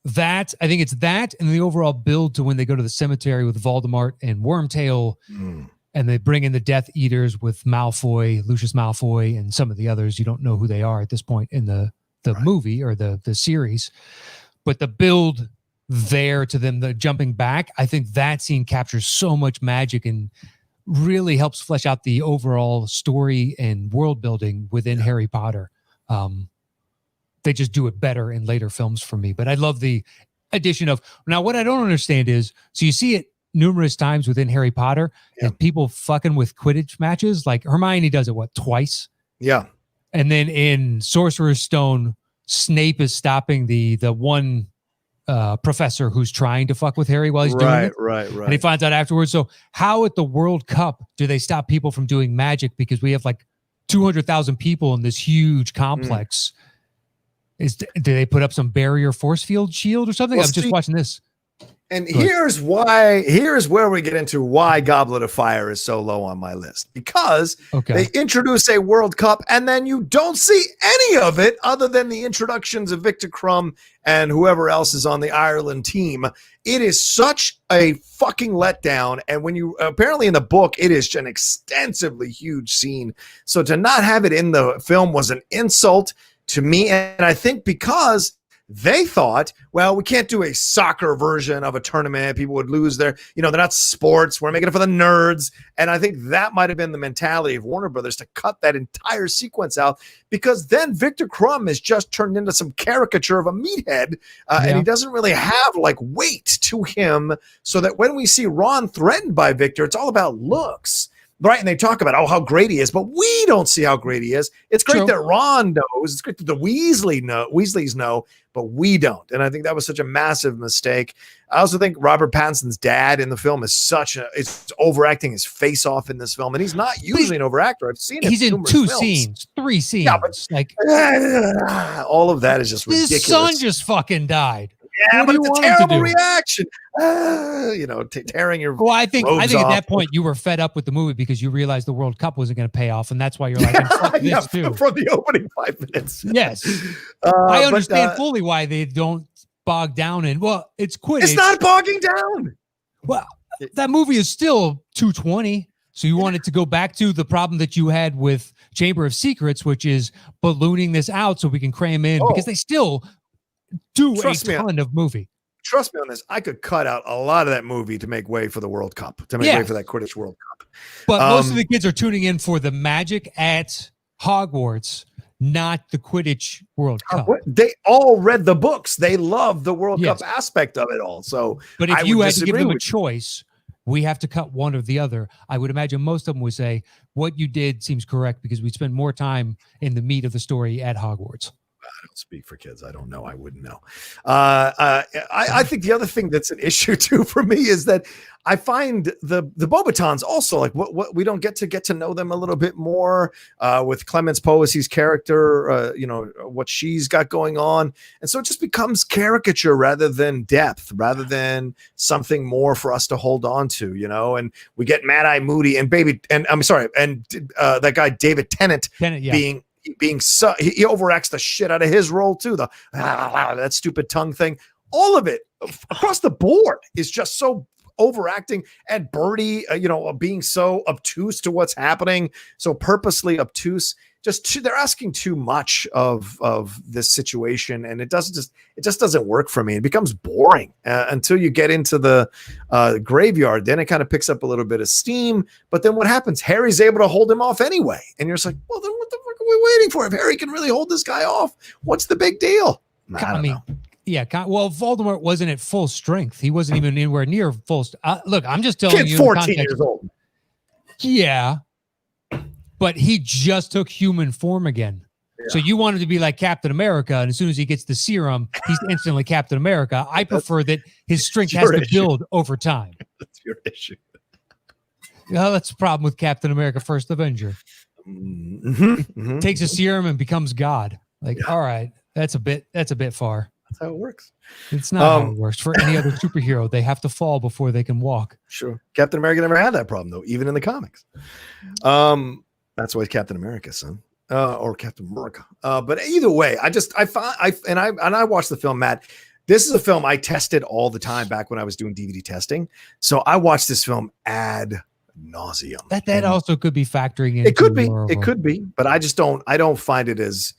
I think it's that and the overall build to when they go to the cemetery with Voldemort and Wormtail, and they bring in the Death Eaters with Malfoy, Lucius Malfoy, and some of the others. You don't know who they are at this point in the movie or the series. But the build there to them, the jumping back, I think that scene captures so much magic and really helps flesh out the overall story and world building within Harry Potter. They just do it better in later films for me. But I love the addition of, now what I don't understand is, so you see it numerous times within Harry Potter and people fucking with Quidditch matches. Like Hermione does it, twice? Yeah. And then in Sorcerer's Stone, Snape is stopping the one professor who's trying to fuck with Harry while he's doing it. Right. And he finds out afterwards. So how at the World Cup do they stop people from doing magic? Because we have like 200,000 people in this huge complex. Do they put up some barrier force field shield or something? Well, I'm just watching this. And here's where we get into why Goblet of Fire is so low on my list. Because they introduce a World Cup and then you don't see any of it other than the introductions of Victor Crumb and whoever else is on the Ireland team. It is such a fucking letdown. And when you apparently in the book, it is an extensively huge scene. So to not have it in the film was an insult to me. And I think because they thought, well, we can't do a soccer version of a tournament. People would lose their, they're not sports. We're making it for the nerds. And I think that might have been the mentality of Warner Brothers to cut that entire sequence out, because then Victor Crumb is just turned into some caricature of a meathead. And he doesn't really have weight to him, so that when we see Ron threatened by Victor, it's all about looks. Right, and they talk about how great he is, but we don't see how great he is. It's great that Ron knows. It's great that the Weasleys know, but we don't. And I think that was such a massive mistake. I also think Robert Pattinson's dad in the film is it's overacting his face off in this film, and he's not usually an overactor. I've seen him. He's in 2 scenes, 3 scenes. Yeah, but all of that is just ridiculous. His son just fucking died. Yeah, but it's a terrible reaction. Tearing your. Well, I think at that point you were fed up with the movie because you realized the World Cup wasn't going to pay off, and that's why you're like, fuck this too. From the opening 5 minutes. Yes, I understand fully why they don't bog down in. Well, it's Quidditch. It's not bogging down. Well, that movie is still 220. So you wanted to go back to the problem that you had with Chamber of Secrets, which is ballooning this out so we can cram in because they still do a ton of movie. Trust me on this. I could cut out a lot of that movie to make way for the World Cup, to make way for that Quidditch World Cup. But most of the kids are tuning in for the magic at Hogwarts, not the Quidditch World Cup. They all read the books. They love the World Cup aspect of it all. So, but if you had to give them a choice, we have to cut one or the other. I would imagine most of them would say what you did seems correct because we spend more time in the meat of the story at Hogwarts. I don't speak for kids. I don't know. I wouldn't know. I think the other thing that's an issue too for me is that I find the Beauxbatons also what we don't get to know them a little bit more with Clemence Poesy's character, what she's got going on. And so it just becomes caricature rather than depth, rather than something more for us to hold on to, and we get Mad-Eye Moody and that guy, David Tennant being so he overacts the shit out of his role too. That stupid tongue thing, all of it across the board is just so overacting, and Birdie, being so obtuse to what's happening, so purposely obtuse. They're asking too much of this situation, and it just doesn't work for me. It becomes boring until you get into the graveyard. Then it kind of picks up a little bit of steam. But then what happens? Harry's able to hold him off anyway, and you're just like, well, then what the fuck are we waiting for? If Harry can really hold this guy off, what's the big deal? I don't know. Yeah, well, Voldemort wasn't at full strength. He wasn't even anywhere near full. Look, I'm just telling you. 14 years old. Yeah, but he just took human form again. Yeah. So you want him to be like Captain America, and as soon as he gets the serum, he's instantly Captain America. I prefer that his strength has to build over time. That's your issue. Well, that's the problem with Captain America: First Avenger. Takes a serum and becomes God. All right, that's a bit far. That's how it works. It's not how it works for any other superhero. They have to fall before they can walk. Sure. Captain America never had that problem, though, even in the comics. That's why he's Captain America, son. Or Captain America. But either way, I watched the film, Matt. This is a film I tested all the time back when I was doing DVD testing. So I watched this film ad nauseum. That also could be factoring in. It could be, but I don't find it as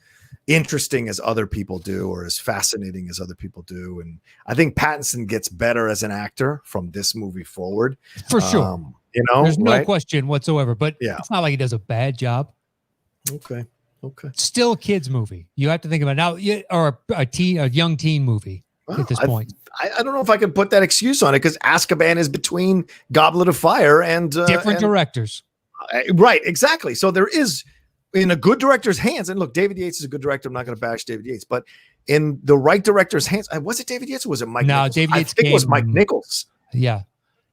interesting as other people do, or as fascinating as other people do. And I think Pattinson gets better as an actor from this movie forward. For sure. There's no question whatsoever, but it's not like he does a bad job. Okay. Still a kid's movie. You have to think about now, or a young teen movie at this point. I don't know if I can put that excuse on it, because Azkaban is between Goblet of Fire and different directors. Right, exactly. So there is, in a good director's hands, and look, David Yates is a good director. I'm not going to bash David Yates, but in the right director's hands, was it David Yates or was it Mike? No, Nichols? David Yates. I think it was Mike Nichols. Yeah,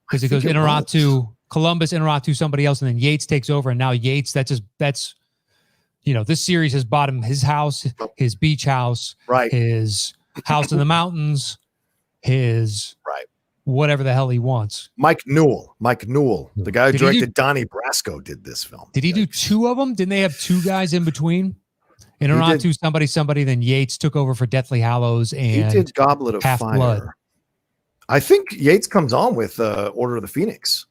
because it goes Interatu, Columbus, Interatu, somebody else, and then Yates takes over, and now Yates. This series has bought him his house, his beach house, right, his house in the mountains, his whatever the hell he wants. Mike Newell, the guy who directed Donnie Brasco, did this film. Did he do two of them? Didn't they have two guys in between? Interatu, somebody, then Yates took over for Deathly Hallows, and he did Goblet of Fire. Blood. I think Yates comes on with Order of the Phoenix.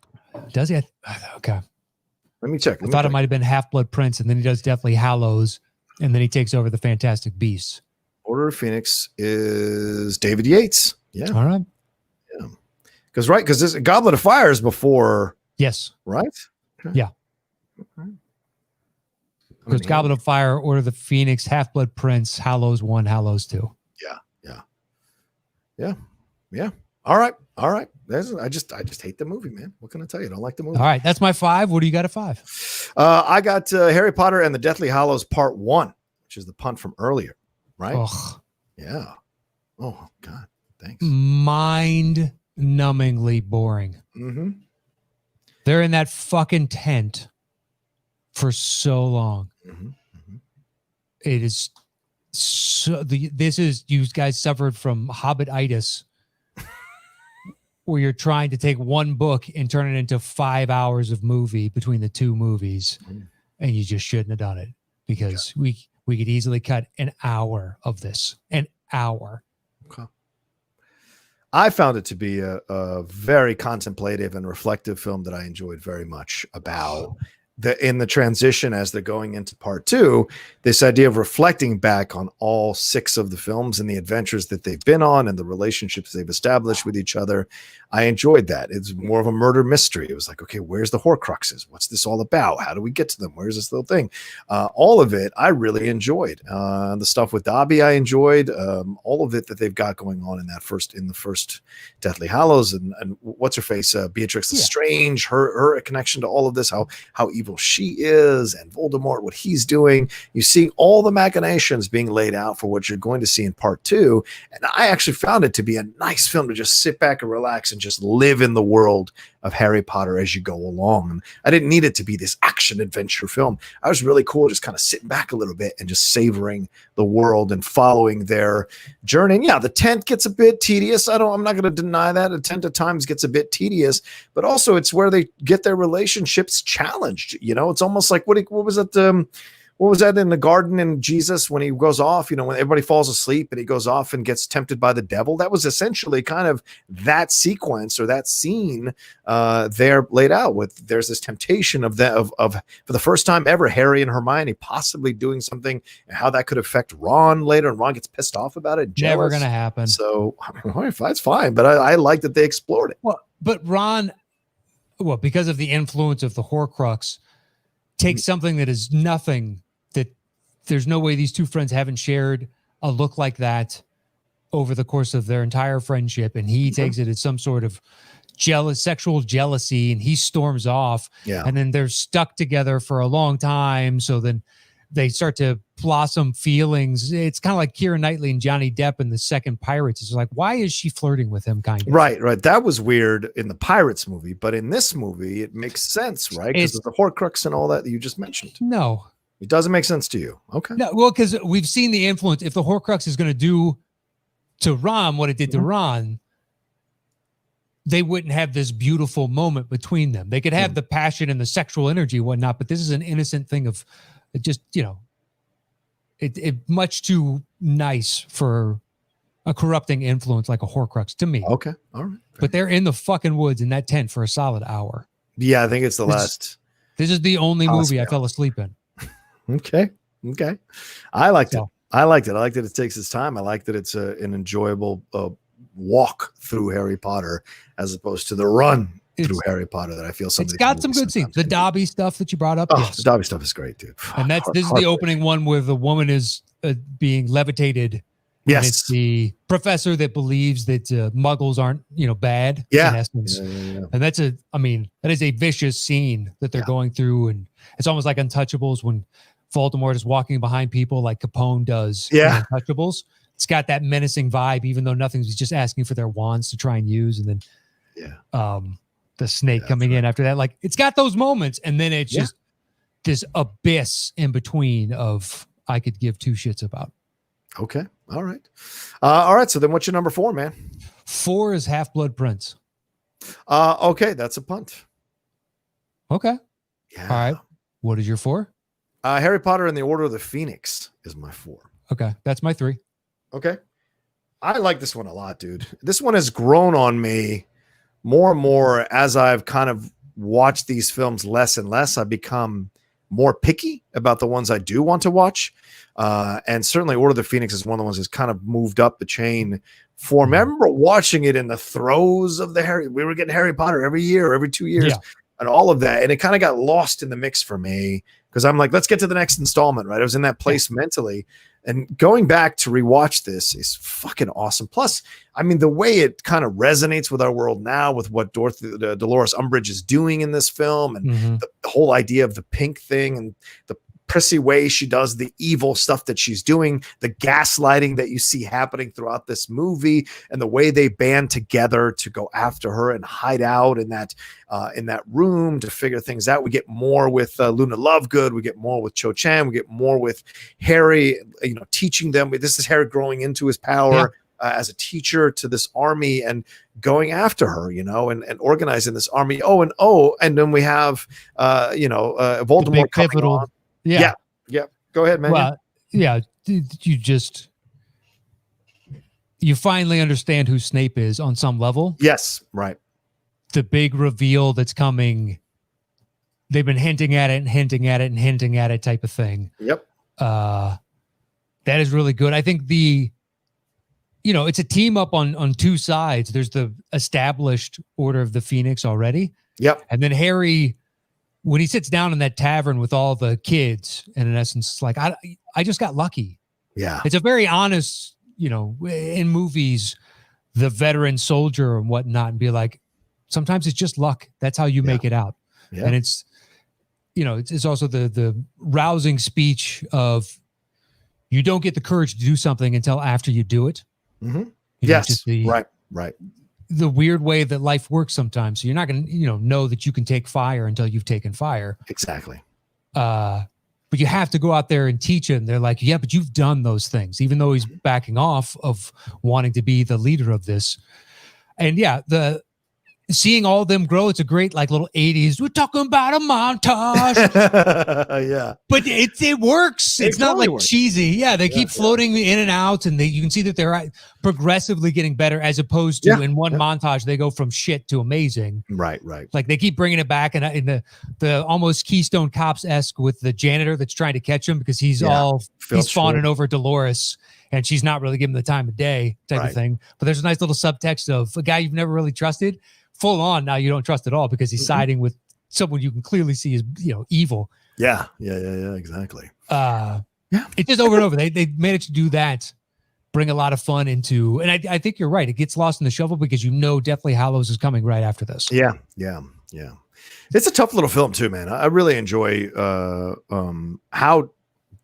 Does he? Okay. Let me check. I thought it might have been Half-Blood Prince, and then he does Deathly Hallows, and then he takes over the Fantastic Beasts. Order of Phoenix is David Yates. Yeah. All right. Yeah. Because this Goblet of Fire is before. Yes. Right? Okay. Yeah. Okay. Because Goblet of Fire, Order of the Phoenix, Half-Blood Prince, Hallows 1, Hallows 2. Yeah. All right. I just hate the movie, man. What can I tell you? I don't like the movie. All right. That's my 5. What do you got at 5? I got Harry Potter and the Deathly Hallows Part 1, which is the punt from earlier. Right? Ugh. Yeah. Oh, God. Thanks. Mind-numbingly boring. Mm-hmm. They're in that fucking tent for so long. Mm-hmm. Mm-hmm. It is so. This is, you guys suffered from hobbititis, where you're trying to take one book and turn it into 5 hours of movie between the two movies, and you just shouldn't have done it, because we could easily cut an hour of this. An hour. Okay. I found it to be a very contemplative and reflective film that I enjoyed very much about in the transition as they're going into part 2, this idea of reflecting back on all 6 of the films and the adventures that they've been on and the relationships they've established with each other. I enjoyed that. It's more of a murder mystery. It was like, okay, where's the Horcruxes? What's this all about? How do we get to them? Where's this little thing? All of it, I really enjoyed. The stuff with Dobby, I enjoyed. All of it that they've got going on in the first Deathly Hallows, and what's her face, Beatrix Lestrange, her connection to all of this, how evil she is, and Voldemort, what he's doing. You see all the machinations being laid out for what you're going to see in part 2. And I actually found it to be a nice film to just sit back and relax and just live in the world of Harry Potter as you go along. And I didn't need it to be this action adventure film. I was really cool just kind of sitting back a little bit and just savoring the world and following their journey. And yeah, the tent gets a bit tedious. I'm not going to deny that. A tent at times gets a bit tedious, but also it's where they get their relationships challenged. It's almost like what was it? what was that in the garden in Jesus when he goes off, when everybody falls asleep and he goes off and gets tempted by the devil? That was essentially kind of that sequence or that scene there laid out with there's this temptation of for the first time ever, Harry and Hermione possibly doing something and how that could affect Ron later. And Ron gets pissed off about it. Jealous. Never going to happen. So that's fine. But I like that they explored it. Well, but Ron, because of the influence of the Horcrux, takes something that is nothing, that there's no way these two friends haven't shared a look like that over the course of their entire friendship. And he takes it as some sort of sexual jealousy, and he storms off. Yeah. And then they're stuck together for a long time. So then they start to blossom feelings. It's kind of like Keira Knightley and Johnny Depp in the second Pirates. It's like, why is she flirting with him? Kind of. Right. That was weird in the Pirates movie, but in this movie, it makes sense, right? Because of the Horcrux and all that you just mentioned. No. It doesn't make sense to you. Okay. No, well, because we've seen the influence. If the Horcrux is going to do to Ron what it did to Ron, they wouldn't have this beautiful moment between them. They could have the passion and the sexual energy and whatnot, but this is an innocent thing of just, it much too nice for a corrupting influence like a Horcrux to me. Okay. All right. But they're in the fucking woods in that tent for a solid hour. Yeah, I think it's the last. This is the only movie I fell asleep in. Okay. I liked it. I liked that it takes its time. I like that it's an enjoyable walk through Harry Potter as opposed to the run through Harry Potter that I feel it's got some good scenes. The Dobby stuff that you brought up. The Dobby stuff is great, dude. And this is the opening one where the woman is being levitated. Yes. And it's the professor that believes that muggles aren't, bad. Yeah. In essence. Yeah. And that is a vicious scene that they're going through. And it's almost like Untouchables when Voldemort is walking behind people like Capone does in Untouchables. It's got that menacing vibe, even though nothing's just asking for their wands to try and use. And then the snake coming in after that. Like, it's got those moments. And then it's just this abyss in between of I could give two shits about. Okay. All right. So then what's your number 4, man? 4 is Half-Blood Prince. Okay. That's a punt. Okay. Yeah. All right. What is your 4? Harry Potter and the Order of the Phoenix is my 4. Okay. That's my 3. Okay. I like this one a lot, dude. This one has grown on me more and more as I've kind of watched these films less and less. I've become more picky about the ones I do want to watch. And certainly Order of the Phoenix is one of the ones that's kind of moved up the chain for me. I remember watching it in the throes of we were getting Harry Potter every year, every 2 years and all of that. And it kind of got lost in the mix for me because I'm like, let's get to the next installment, right? I was in that place mentally. And going back to rewatch this is fucking awesome. Plus, the way it kind of resonates with our world now with what Dolores Umbridge is doing in this film and the whole idea of the pink thing and the prissy way she does the evil stuff that she's doing, the gaslighting that you see happening throughout this movie, and the way they band together to go after her and hide out in that room to figure things out. We get more with Luna Lovegood. We get more with Cho Chang. We get more with Harry, teaching them. This is Harry growing into his power as a teacher to this army and going after her, and organizing this army. And then we have, Voldemort coming on. Yeah. Go ahead, man. Well, you finally understand who Snape is on some level. Yes, right. The big reveal that's coming. They've been hinting at it type of thing. Yep. That is really good. I think it's a team up on two sides. There's the established Order of the Phoenix already. Yep. And then Harry, when he sits down in that tavern with all the kids, and in essence, it's like, I just got lucky. Yeah. It's a very honest, in movies, the veteran soldier and whatnot, and be like, sometimes it's just luck. That's how you make it out. Yeah. And it's also the rousing speech of you don't get the courage to do something until after you do it. Mm-hmm. Yes. Right. The weird way that life works sometimes. So you're not going to, know that you can take fire until you've taken fire. Exactly. But you have to go out there and teach it. And they're like, yeah, but you've done those things, even though he's backing off of wanting to be the leader of this. And seeing all of them grow, it's a great like little 80s. We're talking about a montage. Yeah. But it works. It's not totally like works. cheesy. Yeah, they keep floating in and out, and you can see that they're progressively getting better, as opposed to in one montage they go from shit to amazing. Right. Like they keep bringing it back, and in the almost Keystone Cops-esque with the janitor that's trying to catch him because he's fawning over Dolores, and she's not really giving him the time of day type of thing. But there's a nice little subtext of a guy you've never really trusted. Full on now you don't trust at all because he's siding with someone you can clearly see is evil. Yeah, exactly. It's just over and over. They managed to do that, bring a lot of fun into, and I think you're right. It gets lost in the shuffle because Deathly Hallows is coming right after this. Yeah. It's a tough little film too, man. I really enjoy how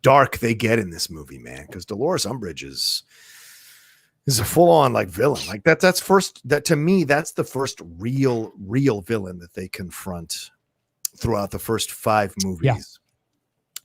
dark they get in this movie, man. Because Dolores Umbridge is a full-on like villain. Like that to me, that's the first real villain that they confront throughout the first 5 movies. Yeah.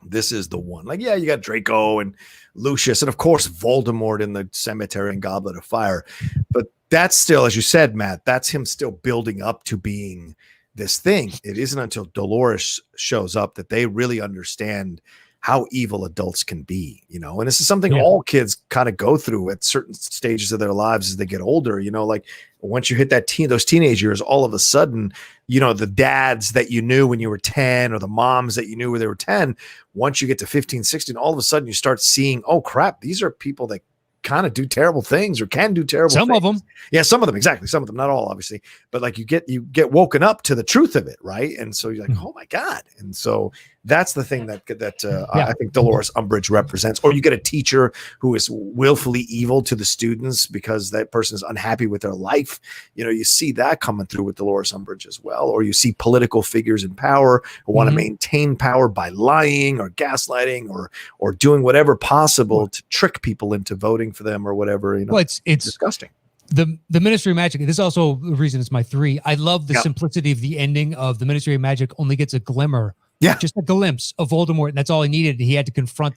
This is the one. Like, you got Draco and Lucius, and of course Voldemort in the cemetery and Goblet of Fire. But that's still, as you said, Matt, that's him still building up to being this thing. It isn't until Dolores shows up that they really understand how evil adults can be, and this is something all kids kind of go through at certain stages of their lives as they get older. Like once you hit those teenage years, all of a sudden, the dads that you knew when you were 10 or the moms that you knew when they were 10, once you get to 15, 16, all of a sudden you start seeing, oh crap, these are people that kind of do terrible things or can do terrible things. Some of them. Yeah, some of them, exactly. Some of them, not all, obviously. But like you get woken up to the truth of it, right? And so you're like, oh my God. And so that's the thing that I think Dolores Umbridge represents. Or you get a teacher who is willfully evil to the students because that person is unhappy with their life. You see that coming through with Dolores Umbridge as well. Or you see political figures in power who want to maintain power by lying or gaslighting or doing whatever possible to trick people into voting for them or whatever. Well, it's disgusting. The Ministry of Magic. This is also the reason it's my 3. I love the simplicity of the ending of the Ministry of Magic. Only gets a glimmer. Yeah, just a glimpse of Voldemort, and that's all he needed. He had to confront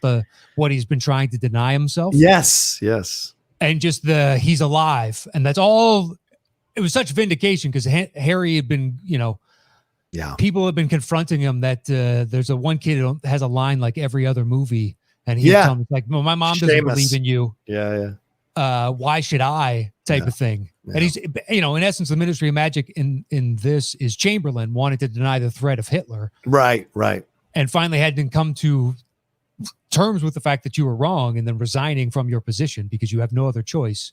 what he's been trying to deny himself. Yes, and just he's alive, and that's all. It was such vindication because Harry had been, people have been confronting him that there's one kid who has a line like every other movie, and he's telling him, like, well, my mom doesn't believe in you. Yeah. Why should I? Type of thing. Yeah. And he's, in essence, the Ministry of Magic in this is Chamberlain wanted to deny the threat of Hitler. Right. And finally had to come to terms with the fact that you were wrong and then resigning from your position because you have no other choice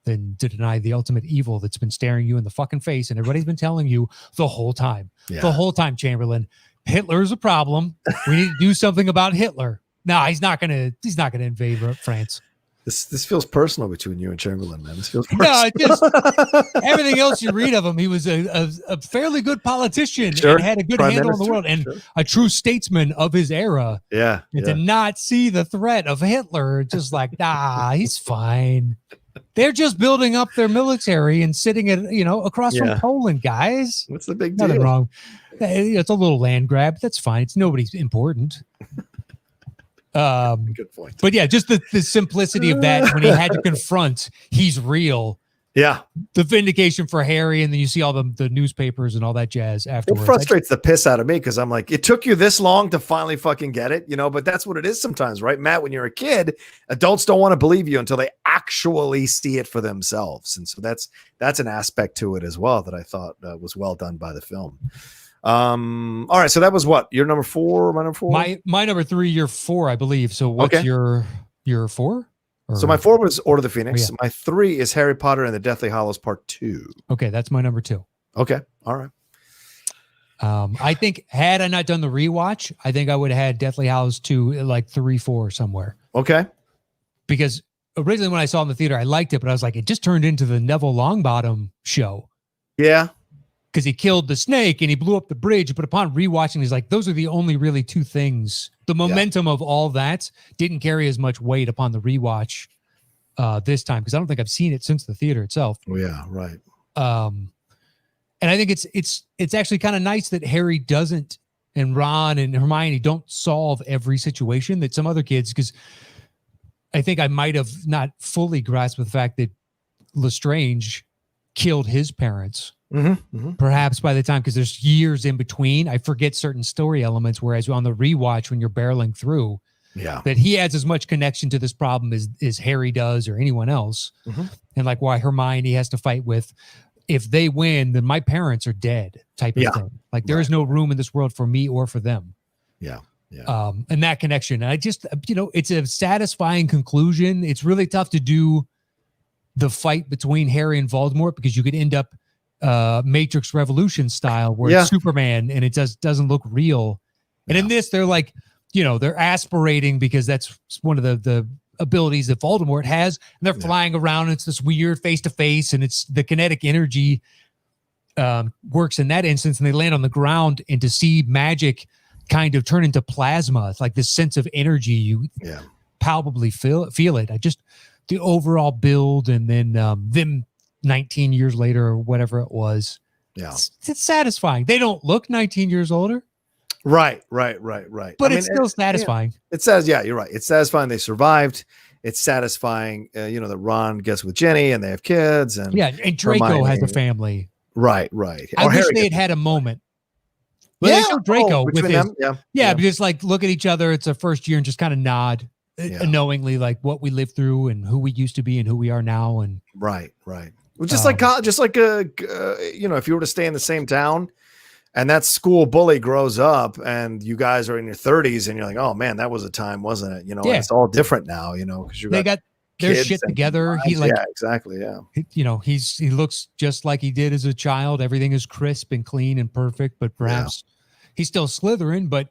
than to deny the ultimate evil that's been staring you in the fucking face. And everybody's been telling you the whole time. Yeah. The whole time, Chamberlain, Hitler's a problem. We need to do something about Hitler. No, he's not gonna invade France. This feels personal between you and Chamberlain, man. This feels personal. No, just everything else you read of him, he was a fairly good politician and had a good handle on the world and a true statesman of his era. Yeah. And to not see the threat of Hitler, just like, he's fine. They're just building up their military and sitting at across from Poland, guys. What's the big deal? Nothing wrong. It's a little land grab. That's fine. It's nobody's important. Good point. But yeah, just the simplicity of that when he had to confront he's real. Yeah. The vindication for Harry, and then you see all the newspapers and all that jazz afterwards. It frustrates the piss out of me because I'm like, it took you this long to finally fucking get it, but that's what it is sometimes, right? Matt, when you're a kid, adults don't want to believe you until they actually see it for themselves. And so that's an aspect to it as well that I thought was well done by the film. All right, so that was what? Your number 4, my number 4? My number 3, your 4, I believe. So what's your 4? So my 4 was Order of the Phoenix. My 3 is Harry Potter and the Deathly Hallows Part 2. Okay, that's my number 2. Okay, all right. I think had I not done the rewatch, I think I would have had Deathly Hallows 2 like 3, 4 somewhere. Okay. Because originally when I saw it in the theater, I liked it, but I was like, it just turned into the Neville Longbottom show. Yeah. Because he killed the snake and he blew up the bridge. But upon rewatching, he's like, those are the only really 2 things. The momentum of all that didn't carry as much weight upon the rewatch this time. Because I don't think I've seen it since the theater itself. Oh, yeah, right. And I think it's actually kind of nice that Harry doesn't, and Ron and Hermione don't solve every situation that some other kids, because I think I might have not fully grasped the fact that Lestrange killed his parents. Perhaps by the time, because there's years in between, I forget certain story elements. Whereas on the rewatch, when you're barreling through, that he has as much connection to this problem as Harry does or anyone else, and like why Hermione has to fight with, if they win, then my parents are dead, type of thing. Like there is no room in this world for me or for them. And that connection, I just, it's a satisfying conclusion. It's really tough to do the fight between Harry and Voldemort because you could end up Matrix Revolution style where it's Superman and it doesn't look real. And in this, they're like, they're aspirating because that's one of the abilities that Voldemort has. And they're flying around. And it's this weird face to face, and it's the kinetic energy works in that instance. And they land on the ground, and to see magic kind of turn into plasma, it's like this sense of energy. You palpably feel it. The overall build, and then them 19 years later or whatever it was. It's satisfying. They don't look 19 years older. Right. But it's still satisfying. It says, you're right. It's satisfying. They survived. It's satisfying, that Ron gets with Jenny and they have kids. And Draco Hermione has a family. Right. I wish they had a moment. But they show Draco with his, them. Because like look at each other. It's our first year and just kind of nod knowingly, like what we lived through and who we used to be and who we are now. And right. Well, just like if you were to stay in the same town, and that school bully grows up and you guys are in your 30s and you're like, oh man, that was a time, wasn't it? It's all different now, because they got their shit together. He exactly. Yeah. He looks just like he did as a child. Everything is crisp and clean and perfect, but perhaps he's still Slytherin, but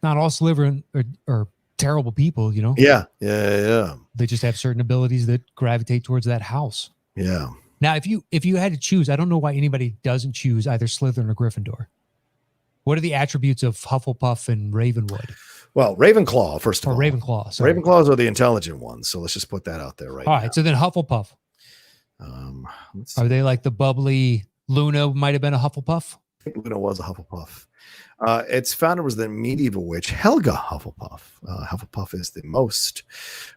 not all Slytherin are terrible people, Yeah. They just have certain abilities that gravitate towards that house. Yeah. Now, if you had to choose, I don't know why anybody doesn't choose either Slytherin or Gryffindor. What are the attributes of Hufflepuff and Ravenwood? Well, Ravenclaw, first of all. Ravenclaw. Sorry. Ravenclaws are the intelligent ones, so let's just put that out there all right, so then Hufflepuff. Are they like the bubbly Luna might have been a Hufflepuff? I think Luna was a Hufflepuff. Its founder was the medieval witch Helga Hufflepuff. Hufflepuff is the most,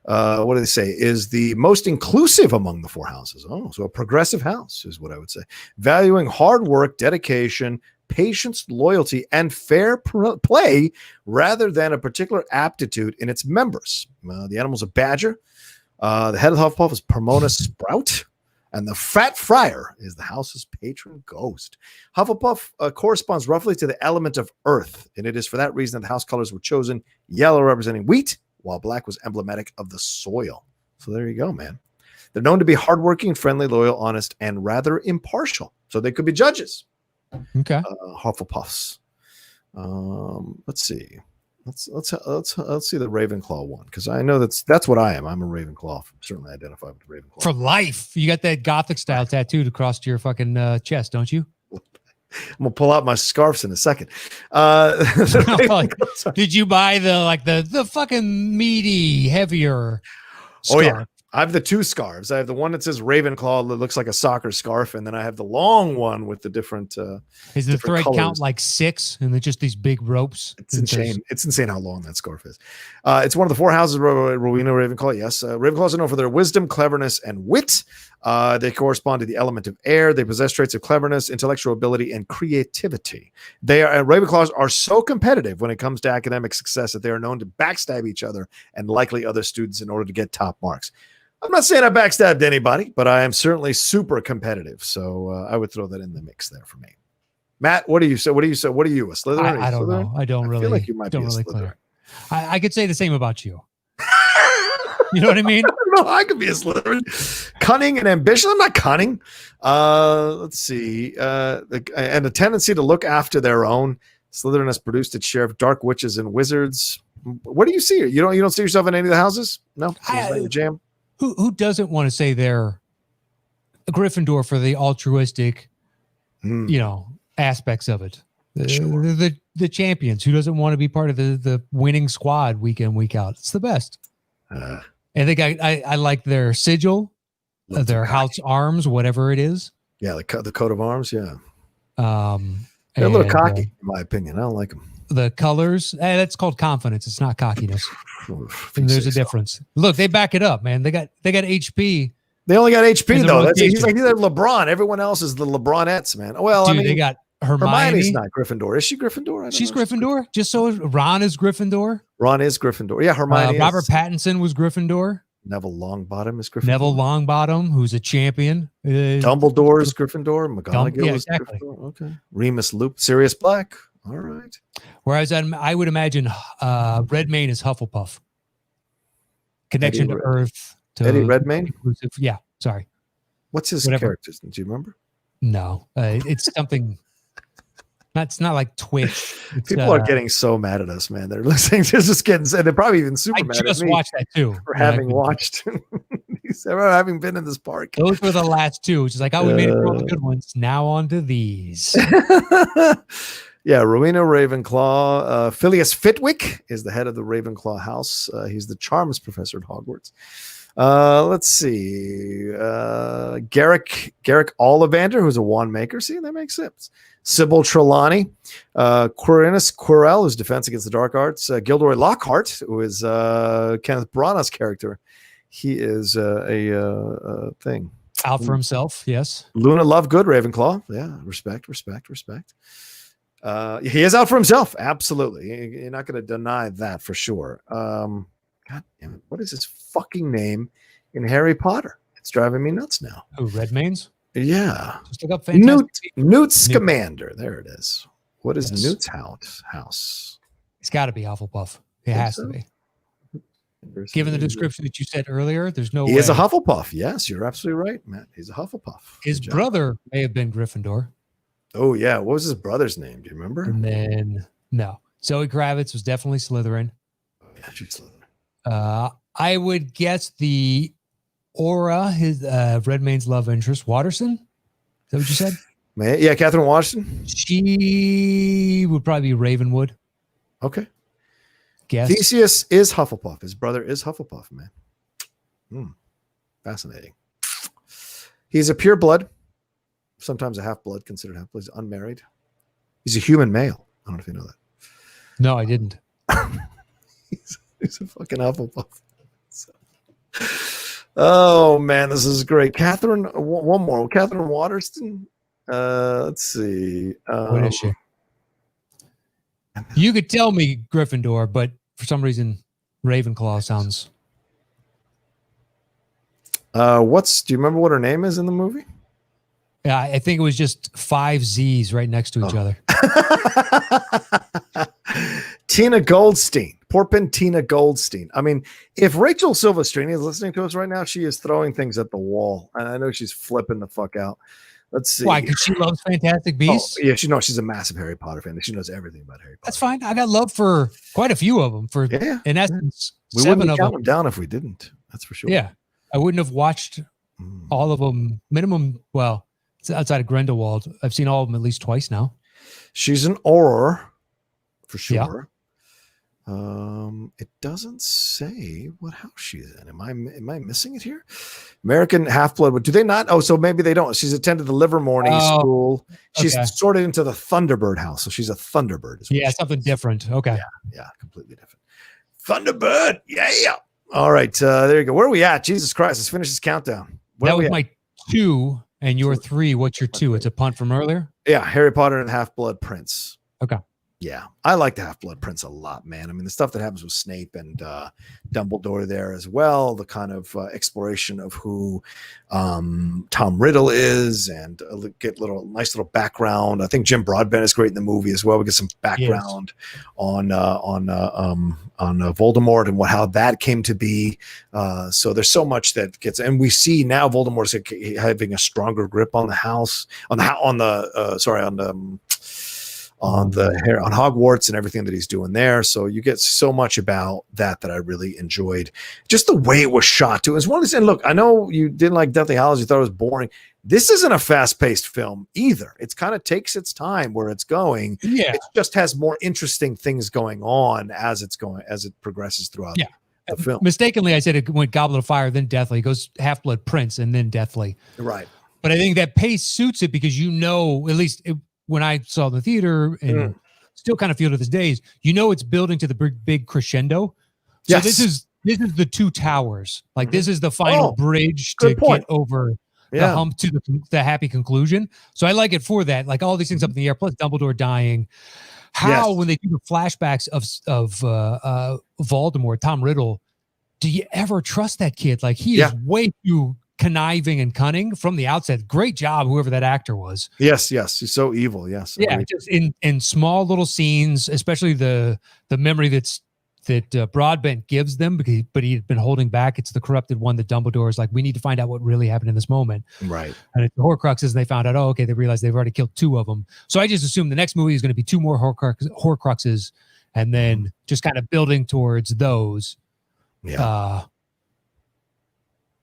what do they say, is the most inclusive among the four houses. Oh, so a progressive house is what I would say. Valuing hard work, dedication, patience, loyalty, and fair play rather than a particular aptitude in its members. The animal's a badger. The head of Hufflepuff is Pomona Sprout. And the Fat Friar is the house's patron ghost. Hufflepuff corresponds roughly to the element of earth, and it is for that reason that the house colors were chosen: yellow representing wheat, while black was emblematic of the soil. So there you go, man. They're known to be hardworking, friendly, loyal, honest, and rather impartial. So they could be judges. Okay. Hufflepuffs. Let's see. Let's see the Ravenclaw one, because I know that's what I am. I'm a Ravenclaw. Certainly identify with the Ravenclaw for life. You got that Gothic style tattooed across your fucking chest, don't you? I'm gonna pull out my scarves in a second. Did you buy the fucking meaty, heavier scarf? Oh yeah. I have the two scarves. I have the one that says Ravenclaw that looks like a soccer scarf, and then I have the long one with the different. Is the thread colors. Count like 6, and they're just these big ropes? It's insane. It's insane how long that scarf is. It's one of the four houses Rowena Ravenclaw. Yes, Ravenclaws are known for their wisdom, cleverness, and wit. They correspond to the element of air. They possess traits of cleverness, intellectual ability, and creativity. Ravenclaws are so competitive when it comes to academic success that they are known to backstab each other and likely other students in order to get top marks. I'm not saying I backstabbed anybody, but I am certainly super competitive. So I would throw that in the mix there for me. Matt, what do you say? What are you, a Slytherin? I don't know. I don't really. Feel like you might don't be a really Slytherin. I could say the same about you. You know what I mean? No, I could be a Slytherin. Cunning and ambition. I'm not cunning. Let's see. And a tendency to look after their own. Slytherin has produced its share of dark witches and wizards. What do you see? You don't see yourself in any of the houses? No, your jam. Who doesn't want to say they're a Gryffindor for the altruistic, aspects of it? The champions. Who doesn't want to be part of the winning squad week in, week out? It's the best. I think I like their sigil, their house arms, whatever it is. Yeah, the coat of arms. Yeah. They're a little cocky, in my opinion. I don't like them. The colors, that's called confidence. It's not cockiness. And there's a difference. Look, they back it up, man. They got HP They only got HP though. He's rotation. like LeBron. Everyone else is the LeBronettes, man. Well, Dude, I mean, they got Hermione. Hermione's not Gryffindor. Is she Gryffindor? She's Gryffindor. Just so Ron is Gryffindor. Ron is Gryffindor. Yeah, Hermione. Robert Pattinson was Gryffindor. Neville Longbottom is Gryffindor. Neville Longbottom, who's a champion. Dumbledore is Gryffindor. McGonagall is exactly. Gryffindor. Okay. Remus Lupin, Sirius Black. All right. Whereas I would imagine Redmayne is Hufflepuff. Connection to Earth. To Eddie Redmayne? Yeah, sorry. What's his character? Do you remember? No, it's something. It's not like Twitch. People are getting so mad at us, man. They're listening, just getting, and they're probably even super mad at me. I just watched that too. For having watched, having been in this park. Those were the last two. It's just like, we made it for all the good ones. Now on to these. Yeah, Rowena Ravenclaw. Phileas Fitwick is the head of the Ravenclaw house. He's the charms professor at Hogwarts. Let's see. Garrick Ollivander, who's a wand maker. See, that makes sense. Sybil Trelawney. Quirinus Quirrell, who's defense against the dark arts. Gilderoy Lockhart, who is Kenneth Branagh's character. He is a thing. Out for himself, yes. Luna Lovegood, Ravenclaw. Yeah, respect. He is out for himself. Absolutely. You're not going to deny that for sure. God damn it. What is his fucking name in Harry Potter? It's driving me nuts now. Who, Redmayne's? Yeah. Just look up Fantastic Newt Scamander. There it is. What is Newt's house? It's got to be Hufflepuff. It has to be. Given the description that you said earlier, there's no way. He is a Hufflepuff. Yes, you're absolutely right, Matt. He's a Hufflepuff. His brother may have been Gryffindor. Oh, yeah. What was his brother's name? Do you remember? And then, no. Zoe Kravitz was definitely Slytherin. Oh, yeah, she's Slytherin. I would guess the Aura, his Redmayne's love interest, Watterson. Is that what you said? Yeah, Catherine Watterson. She would probably be Ravenwood. Okay. Guess. Theseus is Hufflepuff. His brother is Hufflepuff, man. Fascinating. He's a pure blood. Sometimes a half-blood, considered half-blood. He's unmarried. He's a human male. I don't know if you know that. No, I didn't. he's a fucking Hufflepuff. So. Oh, man, this is great. Catherine, one more. Catherine Waterston. Let's see. What is she? You could tell me Gryffindor, but for some reason, Ravenclaw sounds. Do you remember what her name is in the movie? Yeah, I think it was just 5 Z's right next to each other. Tina Goldstein. Porpin Tina Goldstein. I mean, if Rachel Silvestrini is listening to us right now, she is throwing things at the wall. And I know she's flipping the fuck out. Let's see. Why? Because she loves Fantastic Beasts? Oh, yeah, she's a massive Harry Potter fan. She knows everything about Harry Potter. That's fine. I got love for quite a few of them. In essence, we 7 wouldn't of count them down if we didn't. That's for sure. Yeah. I wouldn't have watched all of them. Minimum, well, outside of Grindelwald. I've seen all of them at least twice now. She's an Auror, for sure. Yeah. It doesn't say what house she's in. Am I missing it here? American Half-Blood. Do they not? Oh, so maybe they don't. She's attended the Livermore school. She's sorted into the Thunderbird house, so she's a Thunderbird. Yeah, something different. Okay. Yeah, completely different. Thunderbird. Yeah. All right, there you go. Where are we at? Jesus Christ, let's finish this countdown. That was my 2 and your 3. What's your 2? It's a punt from earlier? Yeah, Harry Potter and Half-Blood Prince. Okay. Yeah, I like the Half-Blood Prince a lot, man. I mean, the stuff that happens with Snape and Dumbledore there as well, the kind of exploration of who Tom Riddle is, and get nice little background. I think Jim Broadbent is great in the movie as well. We get some background on Voldemort and how that came to be. So there's so much that gets, and we see now Voldemort's having a stronger grip on the house, on Hogwarts and everything that he's doing there. So you get so much about that I really enjoyed. Just the way it was shot too. It's one of these, and look, I know you didn't like Deathly Hallows, you thought it was boring. This isn't a fast-paced film either. It's kind of takes its time where it's going. Yeah. It just has more interesting things going on as it progresses throughout the film. Mistakenly, I said it went Goblet of Fire, then Deathly. It goes Half-Blood Prince, and then Deathly. Right. But I think that pace suits it because at least when I saw the theater and still kind of feel to this day, it's building to the big crescendo. So this is this is the two towers. Like this is the final bridge to get over the hump to the happy conclusion. So I like it for that. Like all these things up in the air, plus Dumbledore dying. How when they do the flashbacks of Voldemort, Tom Riddle, do you ever trust that kid? Like he is way too conniving and cunning from the outset. Great job, whoever that actor was. Yes, he's so evil. Yes, yeah, just in small little scenes, especially the memory that Broadbent gives them, but he had been holding back. It's the corrupted one that Dumbledore is like, we need to find out what really happened in this moment. Right. And it's the Horcruxes, and they found out, they realized they've already killed 2 of them. So I just assume the next movie is going to be 2 more Horcruxes, and then just kind of building towards those. Yeah.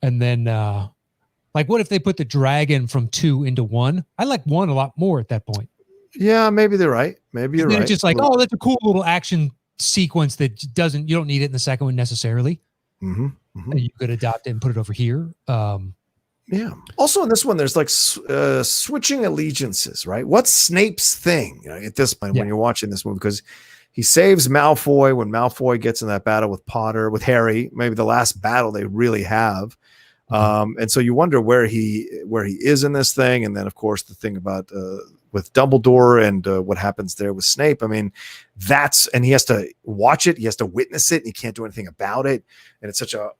And then, like, what if they put the dragon from 2 into 1? I like 1 a lot more at that point. Yeah, maybe they're right. Maybe you're right. It's just like, that's a cool little action sequence that you don't need it in the second one necessarily. And you could adopt it and put it over here. Yeah. Also in this one, there's like switching allegiances, right? What's Snape's thing at this point when you're watching this movie? Because he saves Malfoy when Malfoy gets in that battle with Harry, maybe the last battle they really have. And so you wonder where he is in this thing. And then of course the thing about with Dumbledore and what happens there with Snape. I mean, and he has to watch it. He has to witness it. And he can't do anything about it. And it's such a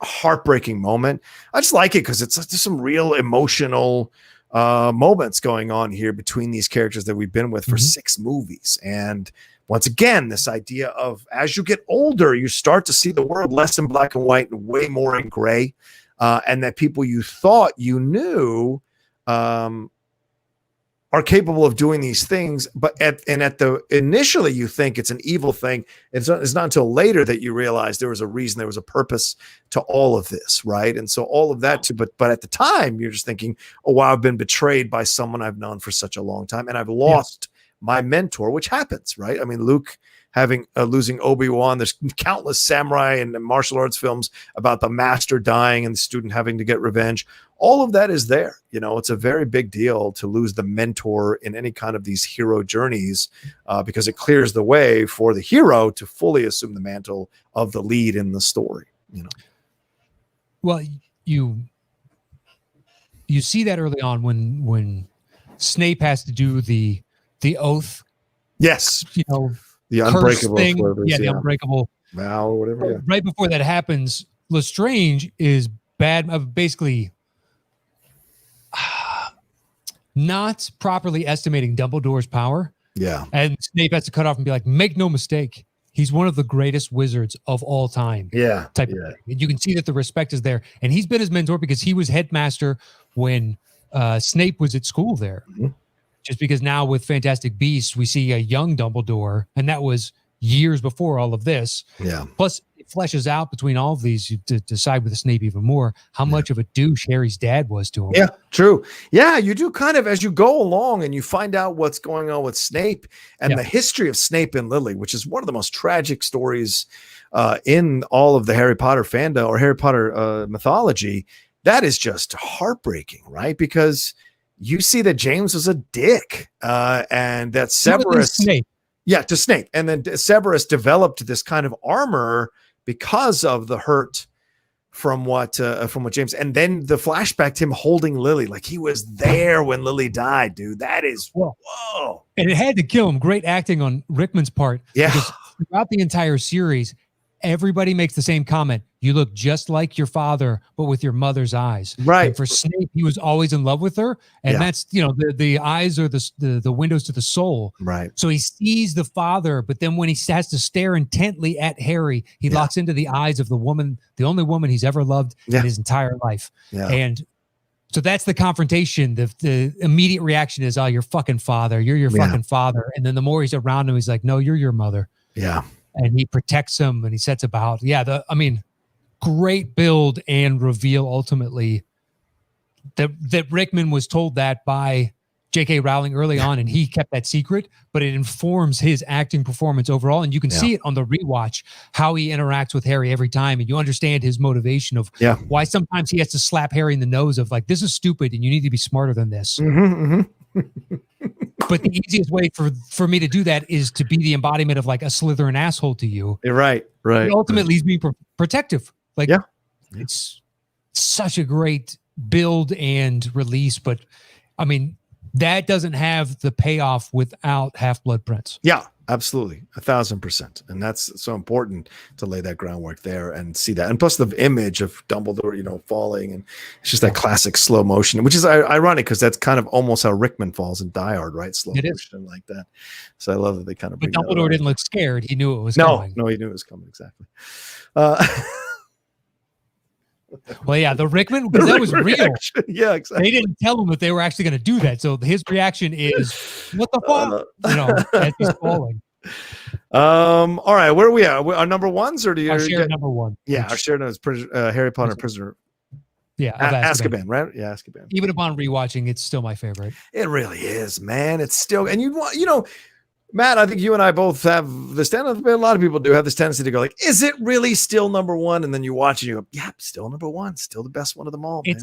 heartbreaking moment. I just like it because it's just some real emotional moments going on here between these characters that we've been with for 6 movies. And once again, this idea of as you get older, you start to see the world less in black and white and way more in gray. And that people you thought you knew are capable of doing these things, but initially you think it's an evil thing. It's not until later that you realize there was a reason, there was a purpose to all of this, right? And so all of that too, but at the time you're just thinking, oh wow, I've been betrayed by someone I've known for such a long time, and I've lost my mentor, which happens, right? I mean, Luke losing Obi-Wan. There's countless samurai and martial arts films about the master dying and the student having to get revenge. All of that is there. It's a very big deal to lose the mentor in any kind of these hero journeys because it clears the way for the hero to fully assume the mantle of the lead in the story. Well, you see that early on when Snape has to do the oath. Yes. The unbreakable thing. The unbreakable vow or whatever. Yeah. Right before that happens, Lestrange is basically not properly estimating Dumbledore's power. Yeah. And Snape has to cut off and be like, make no mistake, he's one of the greatest wizards of all time. Yeah. Of thing. You can see that the respect is there. And he's been his mentor because he was headmaster when Snape was at school there. Just because now with Fantastic Beasts, we see a young Dumbledore, and that was years before all of this. Yeah. Plus, it fleshes out between all of these to decide with Snape even more how much of a douche Harry's dad was to him. Yeah, true. Yeah, you do kind of as you go along and you find out what's going on with Snape and the history of Snape and Lily, which is one of the most tragic stories in all of the Harry Potter fandom or Harry Potter mythology. That is just heartbreaking, right? Because you see that James was a dick, and that Severus, to Snape, and then Severus developed this kind of armor because of the hurt from what James, and then the flashback to him holding Lily, like he was there when Lily died, dude. That is whoa, and it had to kill him. Great acting on Rickman's part. Yeah, because throughout the entire series, everybody makes the same comment. You look just like your father, but with your mother's eyes. Right. And for Snape, he was always in love with her. And that's, the eyes are the windows to the soul. Right. So he sees the father, but then when he has to stare intently at Harry, he locks into the eyes of the woman, the only woman he's ever loved in his entire life. Yeah. And so that's the confrontation. The immediate reaction is, oh, your fucking father. You're your fucking father. And then the more he's around him, he's like, no, you're your mother. Yeah. And he protects him and he sets about. Great build and reveal ultimately that Rickman was told that by J.K. Rowling early on, and he kept that secret, but it informs his acting performance overall. And you can see it on the rewatch, how he interacts with Harry every time. And you understand his motivation of why sometimes he has to slap Harry in the nose of like, this is stupid and you need to be smarter than this. But the easiest way for me to do that is to be the embodiment of like a Slytherin asshole to you. You're right. It ultimately is being protective. Like, yeah. It's such a great build and release, but I mean, that doesn't have the payoff without Half-Blood Prince. Yeah, absolutely. 1,000%. And that's so important to lay that groundwork there and see that. And plus the image of Dumbledore, falling, and it's just that classic slow motion, which is ironic because that's kind of almost how Rickman falls in Die Hard, right? Slow motion like that. So I love that they kind of bring But Dumbledore didn't look scared. He knew it was coming. No, he knew it was coming. Exactly. Well, yeah, the Rickman, because that was real. Reaction. Yeah, exactly. They didn't tell him that they were actually going to do that. So his reaction is, what the fuck? As he's falling. All right, where are we at? Our number ones, or do you? Our shared number one. Yeah, our shared is Harry Potter Prisoner. Yeah, Azkaban, right? Yeah, Azkaban. Even upon rewatching, it's still my favorite. It really is, man. It's still, and you'd want, Matt, I think you and I both have this tendency, a lot of people do have this tendency to go like, is it really still number one? And then you watch and you go, yeah, still number one, still the best one of them all, man.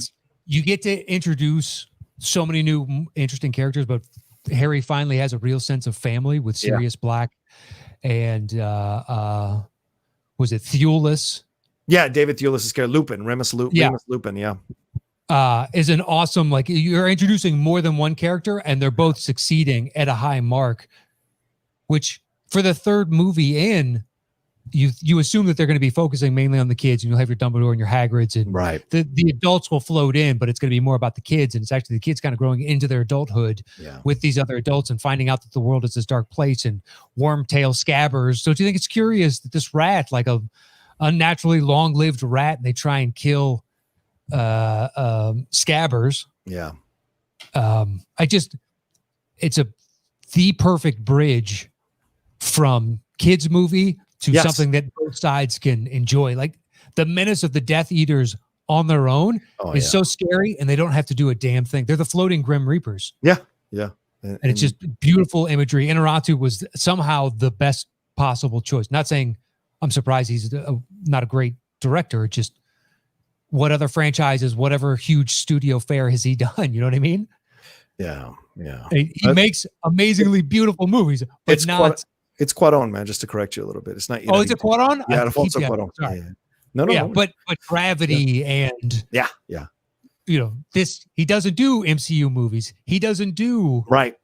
You get to introduce so many new interesting characters, but Harry finally has a real sense of family with Sirius Black and was it Thewlis? Yeah, David Thewlis' character, Lupin, Remus Lupin, is an awesome, like, you're introducing more than one character and they're both succeeding at a high mark, which for the third movie in, you assume that they're going to be focusing mainly on the kids, and you'll have your Dumbledore and your Hagrids, and the adults will float in, but it's going to be more about the kids, and it's actually the kids kind of growing into their adulthood with these other adults and finding out that the world is this dark place and Wormtail Scabbers. So do you think it's curious that this rat, like a unnaturally long-lived rat, and they try and kill Scabbers? Yeah. It's the perfect bridge from kids movie to something that both sides can enjoy. Like the menace of the Death Eaters on their own is so scary, and they don't have to do a damn thing. They're the floating Grim Reapers. Yeah. And it's just beautiful imagery. Inaratu was somehow the best possible choice. Not saying I'm surprised he's not a great director. It's just what other franchises, whatever huge studio fare has he done? You know what I mean? Yeah. He makes amazingly beautiful movies, but it's Cuarón, man. Just to correct you a little bit, it's not. Is it Cuarón? Yeah, Alfonso Cuarón. Sorry. Yeah. No. But Gravity and this, he doesn't do MCU movies. He doesn't do right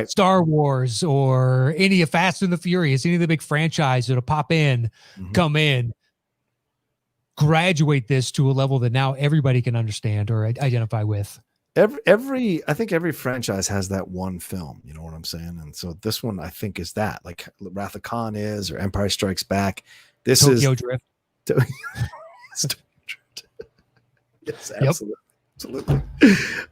Star Wars or any of Fast and the Furious, any of the big franchises that'll pop in, come in, graduate this to a level that now everybody can understand or identify with. I think every franchise has that one film, you know what I'm saying? And so this one, I think, is that, like Wrath of Khan is, or Empire Strikes Back. This Tokyo is Drift. Yes, absolutely.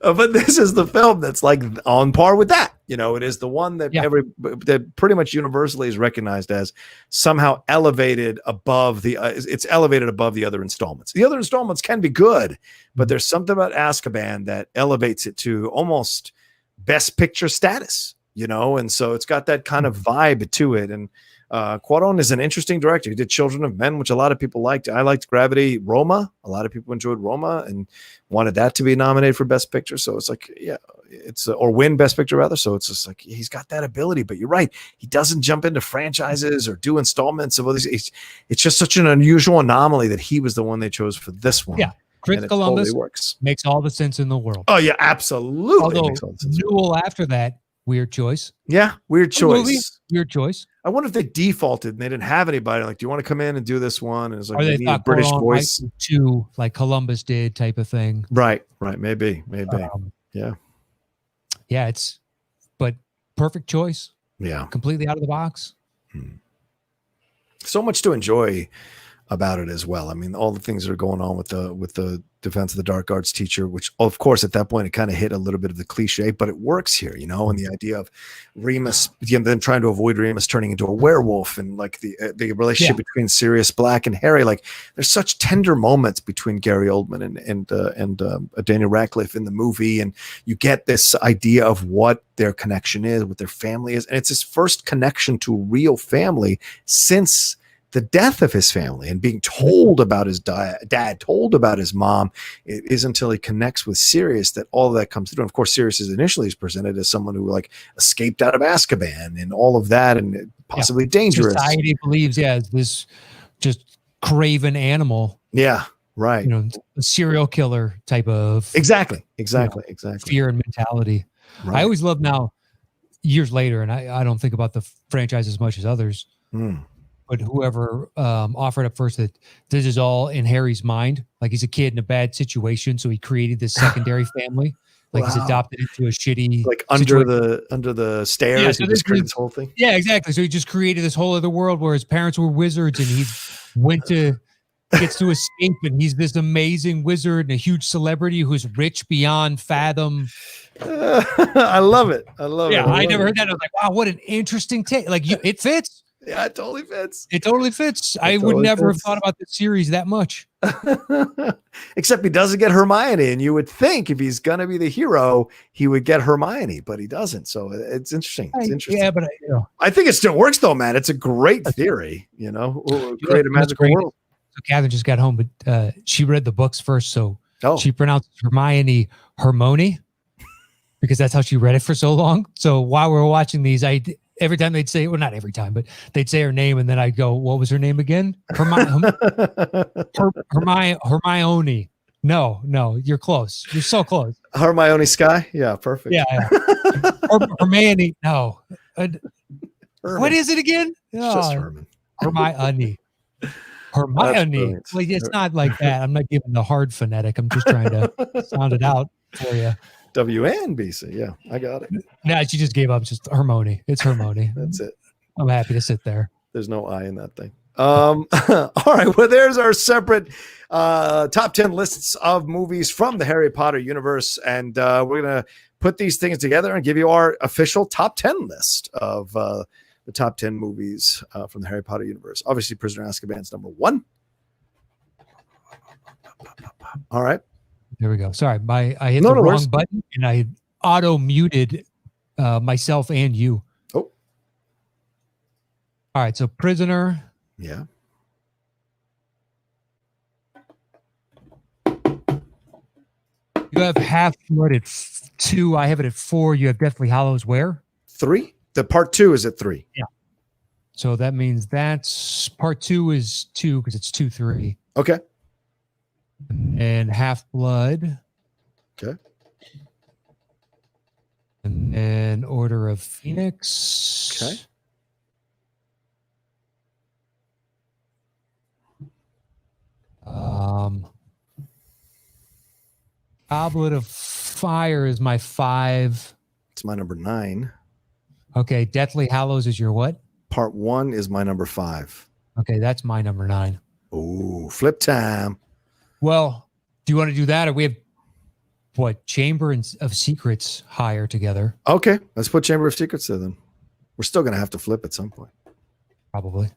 But this is the film that's like on par with that. It is the one that that pretty much universally is recognized as somehow elevated above it's elevated above the other installments. The other installments can be good, but there's something about Azkaban that elevates it to almost best picture status, and so it's got that kind of vibe to it. And Cuarón is an interesting director. He did Children of Men, which a lot of people liked. I liked Gravity. Roma, a lot of people enjoyed Roma and wanted that to be nominated for Best Picture. So it's like, or win Best Picture rather. So it's just like, he's got that ability. But you're right, he doesn't jump into franchises or do installments of others. It's just such an unusual anomaly that he was the one they chose for this one. Yeah, Chris Columbus totally works. Makes all the sense in the world. Oh yeah, absolutely. Although Newell after that, weird choice. Yeah, weird choice. Weird choice. I wonder if they defaulted and they didn't have anybody. Like, do you want to come in and do this one? And it's like, or they need thought a British voice too, like Columbus did, type of thing. Right. Maybe. Yeah, but perfect choice. Yeah, completely out of the box. So much to enjoy about it as well. I mean, all the things that are going on with the Defense of the Dark Arts teacher, which of course at that point it kind of hit a little bit of the cliche, but it works here, and the idea of Remus, then trying to avoid Remus turning into a werewolf, and like the relationship between Sirius Black and Harry. Like, there's such tender moments between Gary Oldman and Daniel Radcliffe in the movie, and you get this idea of what their connection is, what their family is, and it's his first connection to a real family since the death of his family and being told about his dad, told about his mom. It is until he connects with Sirius that all of that comes through. And of course, Sirius is initially presented as someone who like escaped out of Azkaban and all of that, and possibly dangerous. Society believes, this just craven animal. Yeah, right. A serial killer type of exactly. fear and mentality. Right. I always love now, years later, and I don't think about the franchise as much as others, but whoever offered up first that this is all in Harry's mind, like he's a kid in a bad situation, so he created this secondary family, like he's adopted into a shitty, like under the stairs. He just created this whole thing. Yeah, exactly. So he just created this whole other world where his parents were wizards, and he gets to escape, and he's this amazing wizard and a huge celebrity who's rich beyond fathom. I love it. Yeah, I never heard that. I was like, wow, what an interesting take. Like, it fits. Yeah, it totally fits. I would never have thought about this series that much. Except he doesn't get Hermione, and you would think if he's gonna be the hero, he would get Hermione, but he doesn't. So it's interesting. Yeah, but I think it still works, though, man. It's a great theory. Create a magical world. So Catherine just got home, but she read the books first, so she pronounced Hermione Hermione because that's how she read it for so long. So while we were watching these, every time they'd say, well, not every time, but they'd say her name, and then I'd go, "What was her name again?" Hermione. No, you're close. You're so close. Hermione Sky. Yeah, perfect. Yeah. Hermione. No. What is it again? It's just Herman. Hermione. Hermione. Well, it's not like that. I'm not giving the hard phonetic. I'm just trying to sound it out for you. WNBC. Yeah, I got it. Nah, she just gave up. It's just Hermione. It's Hermione. That's it. I'm happy to sit there. There's no I in that thing. All right. Well, there's our separate top 10 lists of movies from the Harry Potter universe. And we're going to put these things together and give you our official top 10 list of the top 10 movies from the Harry Potter universe. Obviously, Prisoner of Azkaban's number 1. All right. There we go. Sorry, I hit the wrong button, and I auto muted myself and you. Oh. All right. So Prisoner. Yeah. You have Half-Blood at 2. I have it at 4. You have Deathly Hallows where? 3. The part 2 is at 3. Yeah. So that means that's part 2 is 2 because it's 2, 3. Okay. And Half-Blood. Okay. And then Order of Phoenix. Okay. Goblet of Fire is my 5. It's my number 9. Okay. Deathly Hallows is your what? Part 1 is my number 5. Okay. That's my number 9. Oh, flip time. Well, do you want to do that, or we have Chamber of Secrets higher together? Okay, let's put Chamber of Secrets there then. We're still going to have to flip at some point. Probably.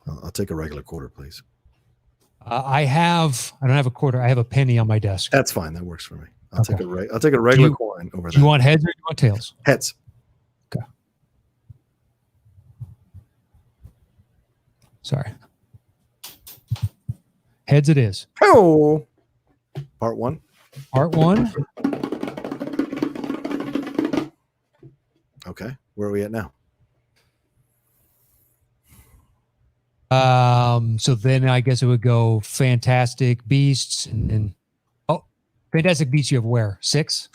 I'll take a regular quarter, please. I don't have a quarter. I have a penny on my desk. That's fine. That works for me. I'll take a regular coin over there. Do you want heads or do you want tails? Heads. Okay. Sorry. Heads it is. Oh, part 1. Part 1. Okay, where are we at now? So then I guess it would go Fantastic Beasts and Fantastic Beasts. You have where? 6.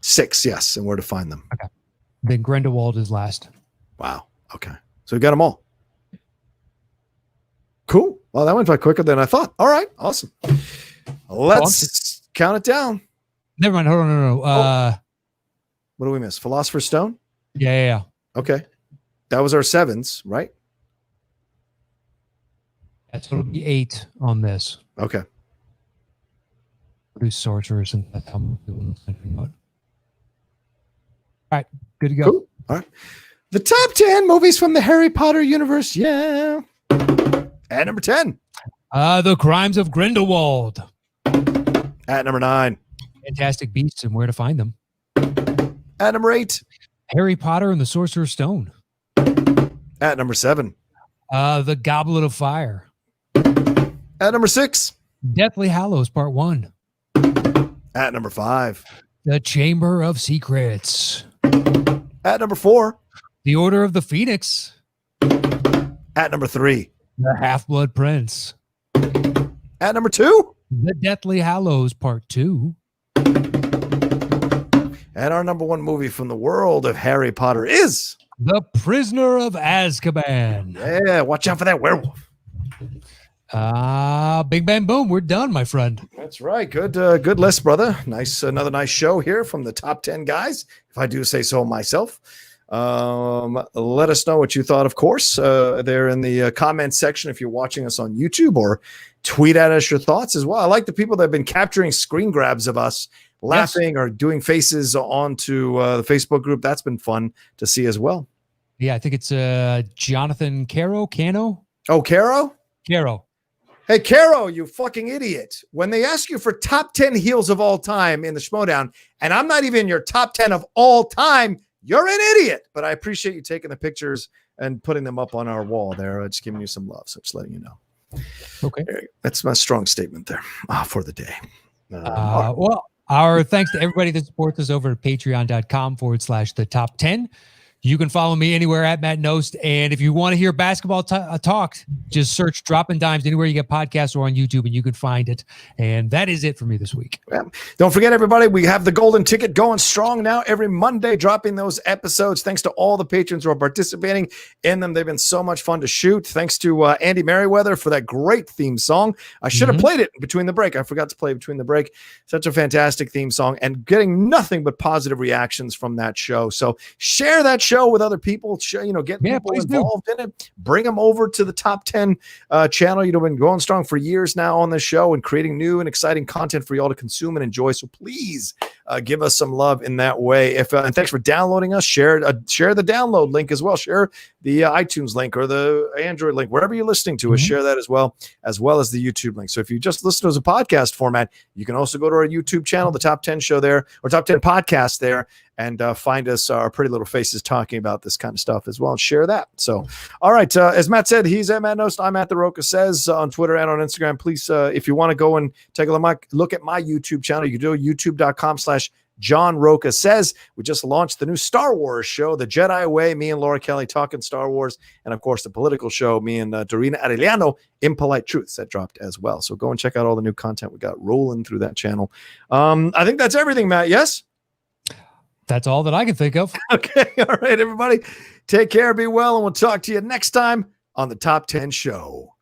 6, yes, and where to find them? Okay. Then Grindelwald is last. Wow. Okay, so we got them all. Cool. Well, that went by quicker than I thought. All right. Awesome. Let's count it down. Never mind. Hold on. No. What do we miss? Philosopher's Stone? Yeah. Okay. That was our 7s, right? That's going to be 8 on this. Okay. Produce sorcerers and that's how I'm doing. All right. Good to go. Cool. All right. The top 10 movies from the Harry Potter universe. Yeah. At number 10. The Crimes of Grindelwald. At number 9. Fantastic Beasts and Where to Find Them. At number 8. Harry Potter and the Sorcerer's Stone. At number 7. The Goblet of Fire. At number 6. Deathly Hallows Part 1. At number 5. The Chamber of Secrets. At number 4. The Order of the Phoenix. At number 3. The Half-Blood Prince. At number 2. The Deathly Hallows Part 2. And our number 1 movie from the world of Harry Potter is The Prisoner of Azkaban. Yeah, watch out for that werewolf. Bing bang boom, we're done, my friend. That's right. Good list, brother. Nice, another nice show here from the top 10 guys, if I do say so myself. Let us know what you thought, of course, there in the comments section if you're watching us on YouTube, or tweet at us your thoughts as well. I like the people that have been capturing screen grabs of us laughing or doing faces onto the Facebook group. That's been fun to see as well. Yeah, I think it's Jonathan Cano. Oh, Caro? Hey, Caro, you fucking idiot. When they ask you for top 10 heels of all time in the Schmodown, and I'm not even your top 10 of all time, you're an idiot. But I appreciate you taking the pictures and putting them up on our wall there. Just giving you some love. So just letting you know. Okay. That's my strong statement there for the day. Well, our thanks to everybody that supports us over at patreon.com/the top 10. You can follow me anywhere at Matt Knost. And if you want to hear basketball talk, just search Dropping Dimes anywhere you get podcasts or on YouTube, and you can find it. And that is it for me this week. Yeah. Don't forget, everybody, we have the golden ticket going strong now every Monday, dropping those episodes. Thanks to all the patrons who are participating in them. They've been so much fun to shoot. Thanks to Andy Merriweather for that great theme song. I should have played it between the break. I forgot to play between the break. Such a fantastic theme song, and getting nothing but positive reactions from that show. So share that show with other people, get people involved in it, bring them over to the top 10 channel. We've been going strong for years now on this show and creating new and exciting content for y'all to consume and enjoy. So please give us some love in that way. And thanks for downloading us. Share the download link as well. Share the iTunes link or the Android link, wherever you're listening to us. Share that as well as the YouTube link. So if you just listen to us as a podcast format, you can also go to our YouTube channel, the Top 10 Show there, or Top 10 Podcast there, and find us, our pretty little faces talking about this kind of stuff as well, and share that. So, all right. As Matt said, he's at Matt Knost. I'm at the Rocha Says on Twitter and on Instagram. Please, if you want to go and take a look at my YouTube channel, you can do youtube.com/John Rocha Says. We just launched the new Star Wars show, The Jedi Way, me and Laura Kelly talking Star Wars, and of course the political show, me and Dorina Arellano, Impolite Truths, that dropped as well. So go and check out all the new content we got rolling through that channel. I think that's everything, Matt. Yes? That's all that I can think of. Okay. All right, everybody. Take care. Be well. And we'll talk to you next time on the Top 10 Show.